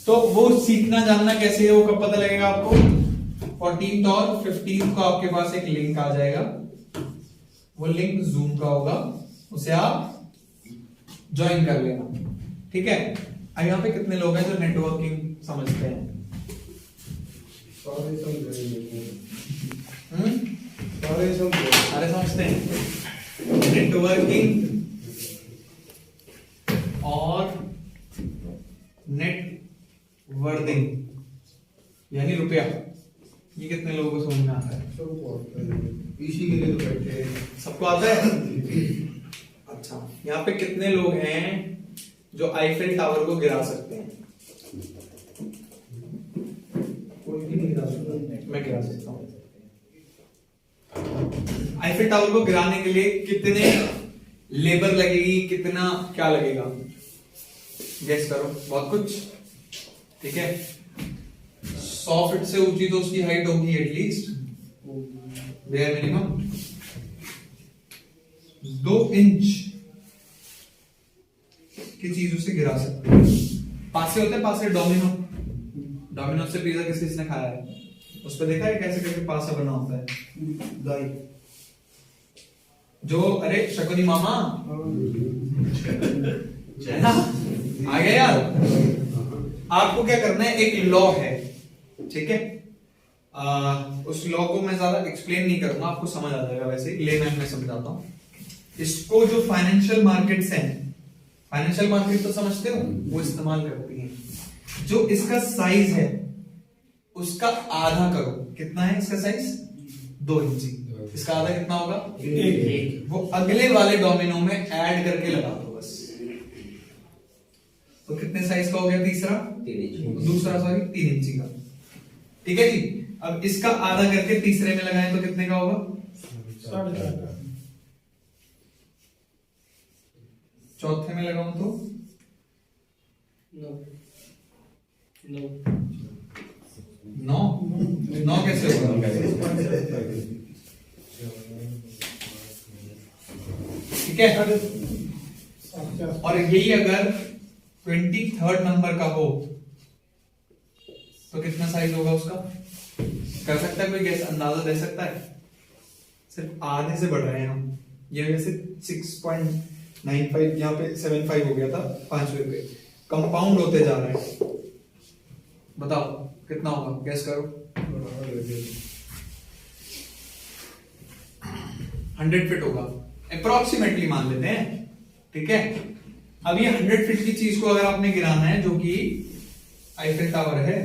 तो वो सीखना जानना कैसे है, वो कब पता लगेगा आपको, 14th और 15th को आपके पास एक लिंक आ जाएगा, वो लिंक जूम का होगा, उसे आप ज्वाइन कर लेना, ठीक है। अब यहाँ पे कितने लोग हैं जो नेटवर्किंग समझते हैं, सारे समझ सारे समझते हैं नेटवर्किंग और नेटवर्थिंग यानी रुपया, ये कितने लोगों को समझ में आता है, इसी के लिए तो बैठे हैं। सबको आता है। अच्छा, यहाँ पे कितने लोग हैं जो आईफिल टावर को गिरा सकते हैं, कोई भी नहीं गिरा सकता। मैं गिरा सकता हूँ। आईफिल टावर को गिराने के लिए कितने लेबर लगेगी, कितना क्या लगेगा, गेस करो, बहुत कुछ, ठीक है। 100 फीट से ऊंची तो उसकी हाइट होगी एटलीस्ट, वेयर मिनिमम 2 इंच की चीज उसे गिरा सकते हैं। पासे होते हैं, पासे डोमिनो से पिज्जा किसने खाया है, उस पर देखा है कैसे कैसे पासा बना होता है? दाई जो अरे शकुनी मामा है ना, आ गया यार। आपको क्या करना है, एक लॉ है, ठीक है, उस लॉ को मैं ज्यादा एक्सप्लेन नहीं करूंगा, आपको समझ आ जाएगा, वैसे लेमैन में समझाता हूं इसको। जो फाइनेंशियल मार्केट्स हैं, फाइनेंशियल मार्केट तो समझते हो, वो इस्तेमाल करती हैं, जो इसका साइज है उसका आधा करो। कितना है इसका साइज? 2 इंची। इसका आधा कितना होगा? 1। वो अगले वाले डोमिनो में ऐड करके लगा दो बस। तो कितने साइज का हो गया तीसरा? 3 इंच। दूसरा सॉरी 3 इंची का, ठीक है जी। अब इसका आधा करके तीसरे में लगाएं तो कितने का होगा? 4.5। चौथे में लगाऊं तो 9 कैसे होगा? ठीक है। और यही अगर 23rd नंबर का हो तो कितना साइज होगा उसका? कर सकता है कोई गैस, अंदाजा दे सकता है? सिर्फ आधे से बढ़ रहे हैं हम। ये वैसे 6.95 यहाँ पे 75 हो गया था 5वें पे, कंपाउंड होते जा रहे हैं। बताओ कितना होगा, गैस करो। 100 फीट होगा अप्रोक्सीमेटली, मान लेते हैं, ठीक है। अब ये 100 फीट की चीज को अगर आपने गिराना है, जो कि आईफिल टावर है,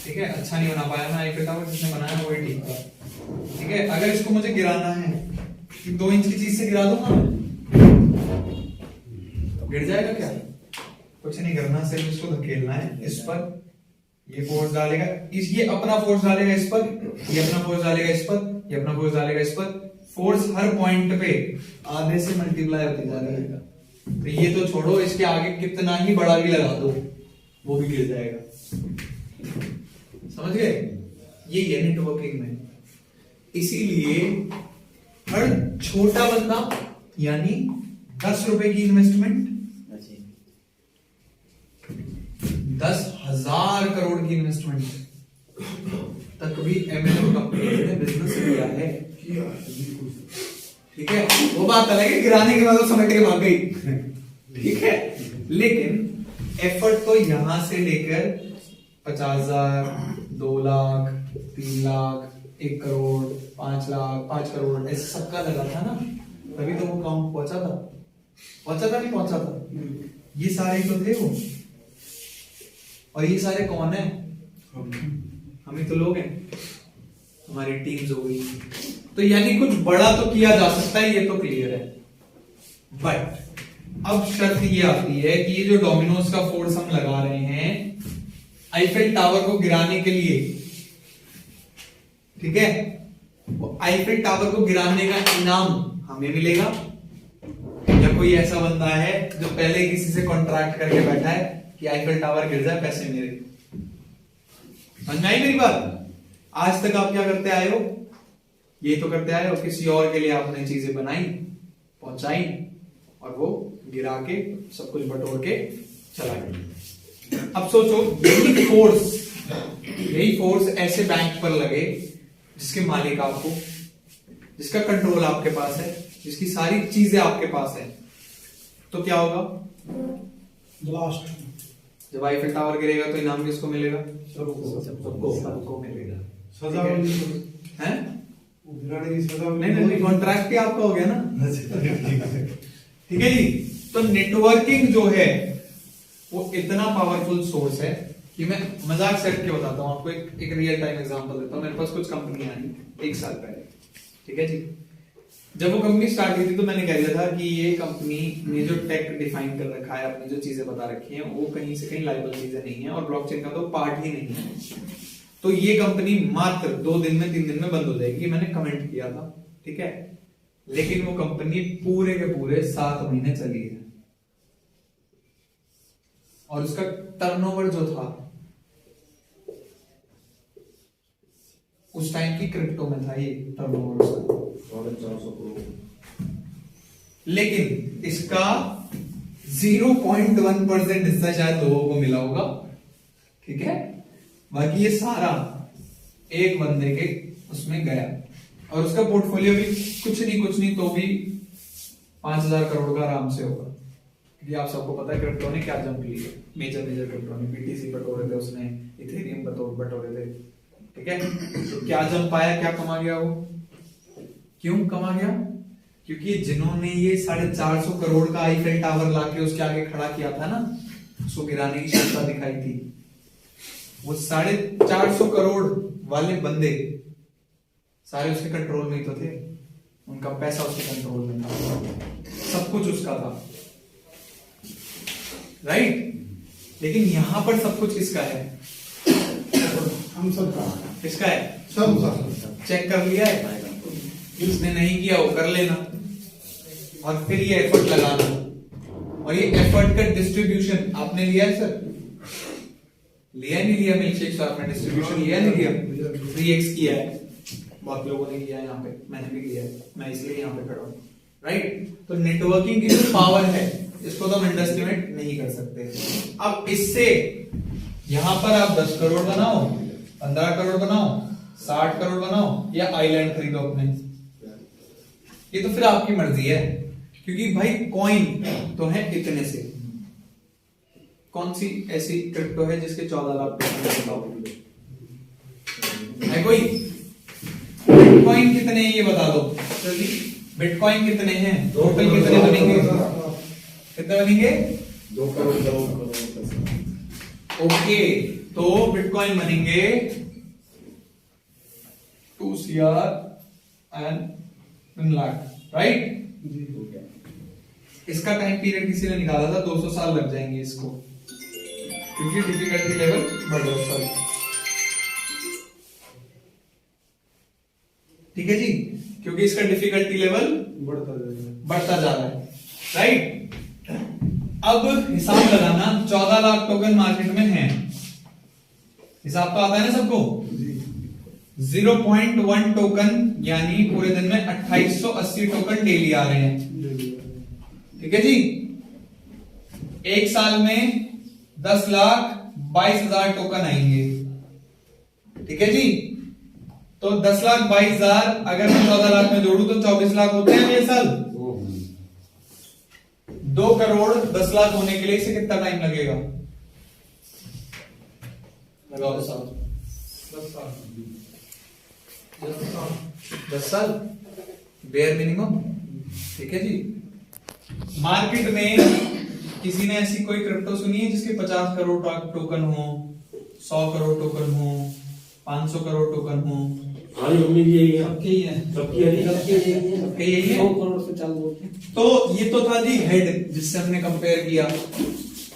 ठीक है, अच्छा नहीं बना पाया मैं आईफिल टावर, जिसने बनाया वही ठीक था, ठीक है। अगर इसको मुझे गिराना है, 2 इंच की चीज से गिरा दूंगा मैं, गिर जाएगा क्या? कुछ नहीं करना, सिर्फ इसको धकेलना है इस पर, ये फोर्स डालेगा, ये अपना फोर्स डालेगा इस पर, ये अपना फोर्स डालेगा इस पर, ये अपना फोर्स डालेगा इस पर। फोर्स हर पॉइंट पे आधे से मल्टीप्लाई होती जा रहेगा। तो ये तो छोड़ो, इसके आगे कितना ही बड़ा भी लगा दो वो भी गिर जाएगा। समझ गए? ये है नेटवर्किंग में। इसीलिए हर छोटा बंदा, यानी 10 रुपए की इन्वेस्टमेंट 10,000 करोड़ की इन्वेस्टमेंट तक भी एमएनएम कंपनी ने बिजनेस किया है, ठीक है। वो बात अलग है, गिराने के बाद वो समेट के भाग गई, ठीक है। लेकिन एफर्ट तो यहां से लेकर 50,000, 2 लाख, 3 लाख, 1 करोड़, 5 लाख, 5 करोड़, ऐसे सबका लगा था ना, तभी तो वो काउंट पहुंचा था नहीं पहुंचा था। ये सारे तो थे वो, और ये सारे कौन है? हम ही तो लोग हैं, हमारी टीम्स हो गई। तो यानी कुछ बड़ा तो किया जा सकता है, ये तो क्लियर है। बट अब शर्त ये आती है कि ये जो डोमिनोज का फोर्स हम लगा रहे हैं आईफिल टावर को गिराने के लिए, ठीक है, वो आईफिल टावर को गिराने का इनाम हमें मिलेगा, या कोई ऐसा बंदा है जो पहले किसी से कॉन्ट्रैक्ट करके बैठा है कि आईफिल टावर गिर जाए, पैसे मेरे। समझ आई मेरी बात? आज तक आप क्या करते आए हो? ये तो करते आए हो, किसी और के लिए आपने चीजें बनाई, पहुंचाई, और वो गिरा के सब कुछ बटोर के चला गया। अब सोचो, यही फोर्स ऐसे बैंक पर लगे जिसके मालिक आपको, जिसका कंट्रोल आपके पास है, जिसकी सारी चीजें आपके पास है, तो क्या होगा? ब्लास्ट। जब आईफिल टावर गिरेगा तो इनाम किसको मिलेगा? सबको मिलेगा। सजा हैं? गिराने की सजा नहीं, कॉन्ट्रैक्ट भी आपका हो गया ना, ठीक है जी। तो नेटवर्किंग जो है वो इतना पावरफुल सोर्स है कि मैं मजाक से हट के बताता हूं आपको, एक रियल टाइम एग्जांपल देता हूं। मेरे पास कुछ कंपनियां आई 1 साल पहले, ठीक है जी। जब वो कंपनी स्टार्ट हुई थी तो मैंने कह दिया था कि ये कंपनी ने जो टेक डिफाइन कर रखा है, अपनी जो चीजें बता रखी हैं, वो कहीं से कहीं लाइबल चीजें नहीं है, और ब्लॉकचेन का तो पार्ट ही नहीं है। तो ये कंपनी मात्र 2 दिन में 3 दिन में बंद हो जाएगी, मैंने कमेंट किया था, ठीक है। लेकिन वो कंपनी पूरे के पूरे 7 महीने चली है, और उसका टर्नओवर जो था उस टाइम की क्रिप्टो में था, ये टर्नओवर उसका 450 करोड़। लेकिन इसका 0.1% हिस्सा शायद लोगों को मिला होगा, ठीक है। बाकी ये सारा एक बंदे के उसमें गया और उसका पोर्टफोलियो भी कुछ नहीं तो भी 5,000 करोड़ का आराम से होगा, क्योंकि आप सबको पता है क्रिप्टो ने क्या जंप ली है। मेजर क्रिप्टो ने बीटीसी बटोरे थे, उसने इथेरियम बटोरे थे, ठीक है। तो क्या जंप आया, क्या कमा गया वो, क्यों कमा गया? क्योंकि जिन्होंने ये 450 करोड़ का आईफेल टावर लाके उसके आगे खड़ा किया था ना, उसको गिराने की क्षमता दिखाई थी, वो 450 करोड़ वाले बंदे सारे उसके कंट्रोल में ही तो थे, उनका पैसा उसके कंट्रोल में था, सब कुछ उसका था, राइट। लेकिन यहां पर सब कुछ किसका है? हम सब का किसका है? सब चेक कर लिया है, जिसने नहीं किया वो कर लेना, और फिर ये एफर्ट लगाना, और ये एफर्ट का डिस्ट्रीब्यूशन आपने लिया है सर? लिया नहीं लिया? मिल्क शेक आपने डिस्ट्रीब्यूशन लिया नहीं लिया? 3x किया है, बहुत लोगों ने किया है, यहाँ पे मैंने भी किया है, मैं इसलिए यहाँ पे खड़ा हूँ, राइट। तो नेटवर्किंग की जो पावर है इसको तो हम अंडरएस्टिमेट नहीं कर सकते। अब इससे यहां पर आप 10 करोड़ बनाओ, 15 करोड़ बनाओ, 60 करोड़ बनाओ, या आइलैंड खरीदो अपने, ये तो फिर आपकी मर्जी है, क्योंकि भाई कॉइन तो है इतने से। कौन सी ऐसी क्रिप्टो है जिसके 14 लाख है कोई? बिटकॉइन कितने हैं ये बता दो जल्दी, बिटकॉइन कितने हैं टोटल, कितने बनेंगे, कितने बनेंगे? 2 करोड़। ओके, तो बिटकॉइन बनेंगे 2 CR एंड 1 लाख, राइट। इसका टाइम पीरियड किसी ने निकाला था, 200 साल लग जाएंगे इसको, क्योंकि डिफिकल्टी लेवल बढ़ रहा है, सॉरी, ठीक है जी, क्योंकि इसका डिफिकल्टी लेवल बढ़ता जा रहा है, राइट। अब हिसाब लगाना, 14 लाख टोकन मार्केट में है, हिसाब तो आता है ना सबको? 0.1 टोकन यानी पूरे दिन में 2880 टोकन डेली आ रहे हैं, ठीक है जी। एक साल में 10,22,000 टोकन आएंगे, ठीक है जी। तो 10,22,000 अगर मैं 14 लाख में जोड़ू तो 24 लाख होते हैं ये साल। 2 करोड़ 10 लाख होने के लिए इसे कितना टाइम लगेगा? लगाओ 10 साल बेयर मिनिमम, ठीक है जी। मार्केट में किसी ने ऐसी कोई क्रिप्टो सुनी है जिसके 50 करोड़ टोकन हो, 100 करोड़ टोकन हो, 500 करोड़ टोकन हो? हमारी मम्मी भी यही है, सबके ही है, सबकी यही है, सबके यही है। 100 करोड़ से चालू होते हैं। तो ये तो था जी हेड जिससे हमने कंपेयर किया।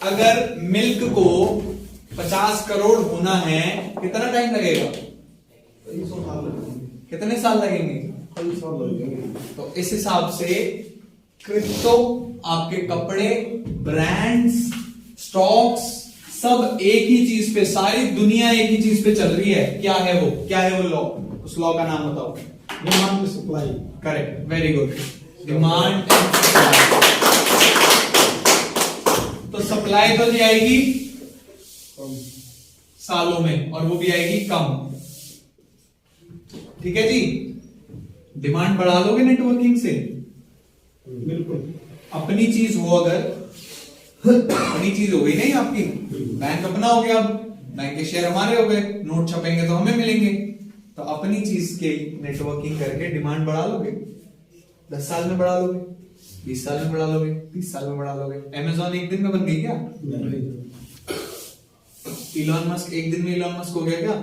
अगर मिल्क को 50 करोड़ होना है कितना टाइम लगेगा? कितने साल लगेंगे? तो इस हिसाब से क्रिप्टो, आपके कपड़े, ब्रांड्स, स्टॉक्स, सब एक ही चीज पे, सारी दुनिया एक ही चीज पे चल रही है। क्या है वो? क्या है वो लॉ? उस लॉ का नाम बताओ। डिमांड में supply. Correct, very good. Demand. तो सप्लाई तो जी आएगी सालों में, और वो भी आएगी कम, ठीक है जी। डिमांड बढ़ा लोगे नेटवर्किंग से, बिल्कुल। अपनी चीज हो, अगर अपनी चीज हो गई नहीं आपकी, बैंक अपना हो गया, अब बैंक के शेयर हमारे हो गए, नोट छपेंगे तो हमें मिलेंगे, तो अपनी चीज के नेटवर्किंग करके डिमांड बढ़ा लोगे। 10 साल में बढ़ा लोगे, 20 साल में बढ़ा लोगे, 30 साल में बढ़ा लोगे। अमेज़न एक दिन में बन गई क्या? इलॉन मस्क एक दिन में इलॉन मस्क हो गया क्या?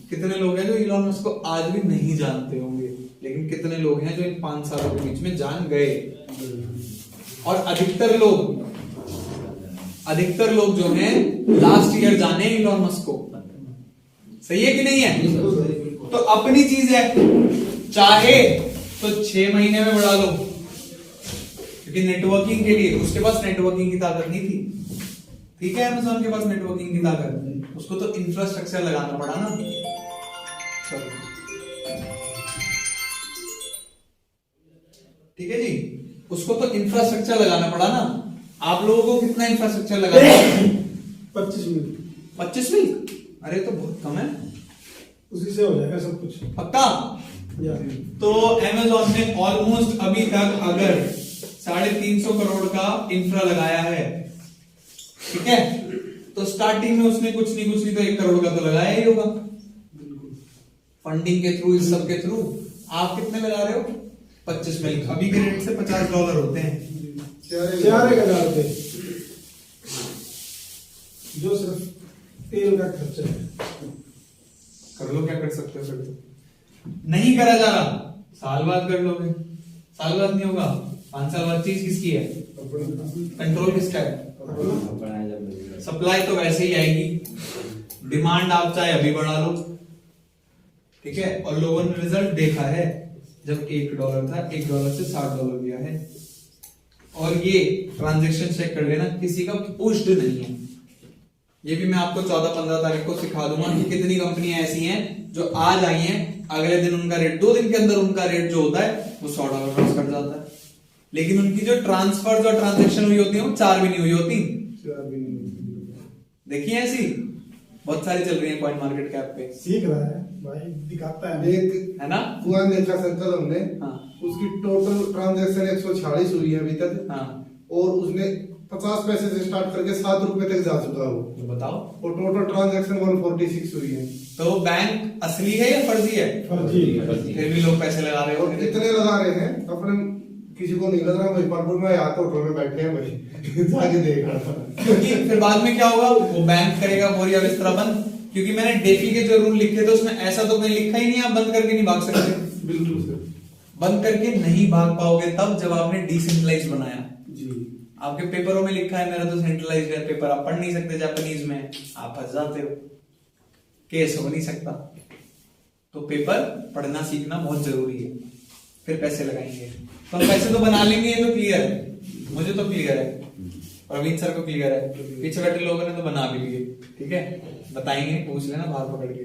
कितने लोग हैं जो इलॉन मस्क को आज भी नहीं जानते होंगे, लेकिन कितने लोग हैं जो इन 5 सालों के बीच में जान गए। और अधिकतर लोग जो हैं लास्ट ईयर जाने इलॉन मस्क को। सही है कि नहीं है? तो अपनी चीज है, चाहे तो 6 महीने में बढ़ा लो, क्योंकि नेटवर्किंग के लिए उसके पास नेटवर्किंग की ताकत नहीं थी, ठीक है। अमेज़न के पास नेटवर्किंग की ताकत, उसको तो इंफ्रास्ट्रक्चर लगाना पड़ा ना। ठीक है जी, उसको तो इंफ्रास्ट्रक्चर लगाना पड़ा ना। आप लोगों को कितना इंफ्रास्ट्रक्चर लगाना? 25 मिनट। 25 मिनट अरे तो बहुत कम है, उसी से हो जाएगा सब कुछ। पक्का। या तो अमेजॉन ने ऑलमोस्ट अभी तक अगर 350 करोड़ का इंफ्रा लगाया है, ठीक है, तो स्टार्टिंग में उसने कुछ नहीं तो 1 करोड़ का तो लगाया ही होगा फंडिंग के थ्रू, इस सब के थ्रू। आप कितने लगा रहे हो? 25 मिलियन। अभी के रेट से $50 होते हैं। 4,000 रुपए जो सिर्फ तेल का खर्चा है। कर लो, क्या कर सकते हो? फिर तो नहीं करा जा रहा, साल बाद कर लोगे। साल बाद नहीं होगा, 5 साल बाद। चीज किसकी है? कंट्रोल किसका है? सप्लाई तो वैसे ही आएगी, डिमांड आप चाहे अभी बढ़ा लो, ठीक है। और लोगों ने रिजल्ट देखा है, जब $1 था, $1 से $60 गया है। और ये ट्रांजैक्शन चेक कर लेना, किसी का पुश्ड नहीं है। ये भी मैं आपको 14-15 तारीख को सिखा दूंगा कि कितनी कंपनियां ऐसी हैं जो आज आई हैं, अगले दिन उनका रेट, 2 दिन के अंदर उनका रेट जो होता है वो $100 क्रॉस कर जाता है, लेकिन उनकी जो ट्रांसफर जो ट्रांजैक्शन हुई होती है वो 4 भी नहीं हुई होती। देखिए ऐसी बहुत सारी चल रही है कॉइन मार्केट कैप पे। सीख रहा है भाई, दिखाता है एक है ना? कुआं देखा सर्कल हमने, हाँ। उसकी टोटल ट्रांजैक्शन 146 हुई है अभी तक। हाँ। और उसने 50 पैसे से स्टार्ट करके 7 रुपए तक जा चुका है वो। तो बताओ, और टोटल ट्रांजैक्शन 146 हुई है। तो बैंक असली है या फर्जी है? फर्जी। फिर भी लोग पैसे लगा रहे और होंगे। कितने लगा रहे हैं अपने, किसी को नहीं लग रहा। मुजफ्फरपुर में यहाँ तो होटल में बैठे हैं भाई जाके देख रहा था। क्योंकि फिर बाद में क्या होगा, वो बैंक करेगा बोरिया बिस्तरा बंद। क्योंकि मैंने डेफी के जो रूल लिखे थे उसमें ऐसा तो कहीं लिखा ही नहीं, आप बंद करके नहीं भाग सकते। बिल्कुल सर। बंद करके नहीं भाग पाओगे तब जब आपने डिसेंट्रलाइज बनाया। जी। आपके पेपरों में लिखा है मेरा तो सेंट्रलाइज्ड है, पेपर आप पढ़ नहीं सकते जापानीज में, आप फंस जाते हो, केस हो नहीं सकता। तो पेपर पढ़ना सीखना बहुत जरूरी है, फिर पैसे लगाएंगे। तो हम पैसे तो बना लेंगे, ये तो क्लियर है, मुझे तो क्लियर है, प्रवीण सर को क्लियर है, पीछे बैठे लोगों ने तो बना भी लिए, ठीक है, बताएंगे, पूछ लेना बाहर पकड़ के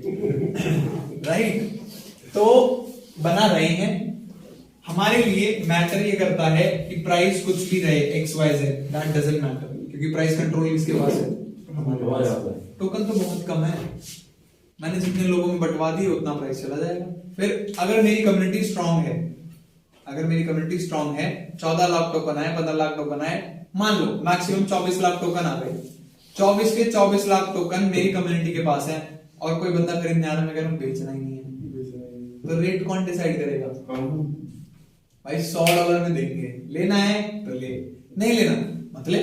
राइट। तो बना रहे हैं। हमारे लिए मैटर ये करता है कि प्राइस कुछ भी रहे, XYZ, दैट डजंट मैटर, क्योंकि प्राइस कंट्रोल किसके पास है? हमारे पास। टोकन तो बहुत कम है, मैंने जितने लोगों में बंटवा दी उतना प्राइस चला जाएगा। फिर अगर मेरी कम्युनिटी स्ट्रांग है, अगर मेरी कम्युनिटी स्ट्रांग है, 14 लाख टोकन आए, 15 लाख टोकन आए, मान लो मैक्सिमम 24 लाख टोकन आ गए, 24 के 24 लाख टोकन मेरी कम्युनिटी के पास है, और कोई बंदा खरीदने आ रहा है, मैं कह रहा हूं बेचना ही नहीं है, तो रेट कौन डिसाइड करेगा? भाई $100 में देंगे, लेना है तो ले, नहीं लेना मतलब।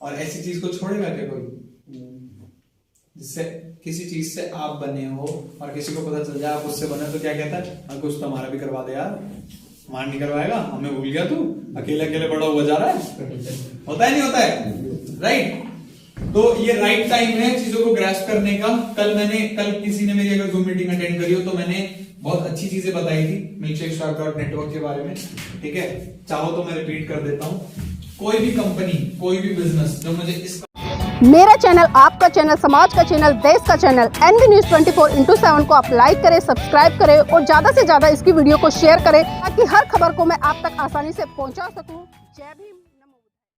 और ऐसी चीज को छोड़ेगा क्या कोई? जिससे किसी चीज से आप बने हो और किसी को पता चल जाए आप उससे बने, तो क्या कहता है, कुछ तो हमारा भी करवा दे यार। मान नहीं करवाएगा, हमें भूल गया, तू अकेले अकेले बड़ा हुआ जा रहा है। होता है नहीं होता है, राइट? तो ये राइट टाइम है चीजों को ग्रैस्प करने का। कल किसी ने मेरी अगर जूम मीटिंग अटेंड करी हो तो मैंने बहुत अच्छी चीजें बताई थी मिल्कशेक स्टॉक डॉट नेटवर्क के बारे में, ठीक है, चाहो तो मैं रिपीट कर देता हूं। कोई भी कंपनी, कोई भी बिजनेस जो मुझे इस मेरा चैनल, आपका चैनल, समाज का चैनल, देश का चैनल NV News 24/7 को आप लाइक करें, सब्सक्राइब करें और ज्यादा से ज्यादा इसकी वीडियो को शेयर करें ताकि हर खबर को मैं आप तक आसानी से पहुंचा सकूं। जय भीम।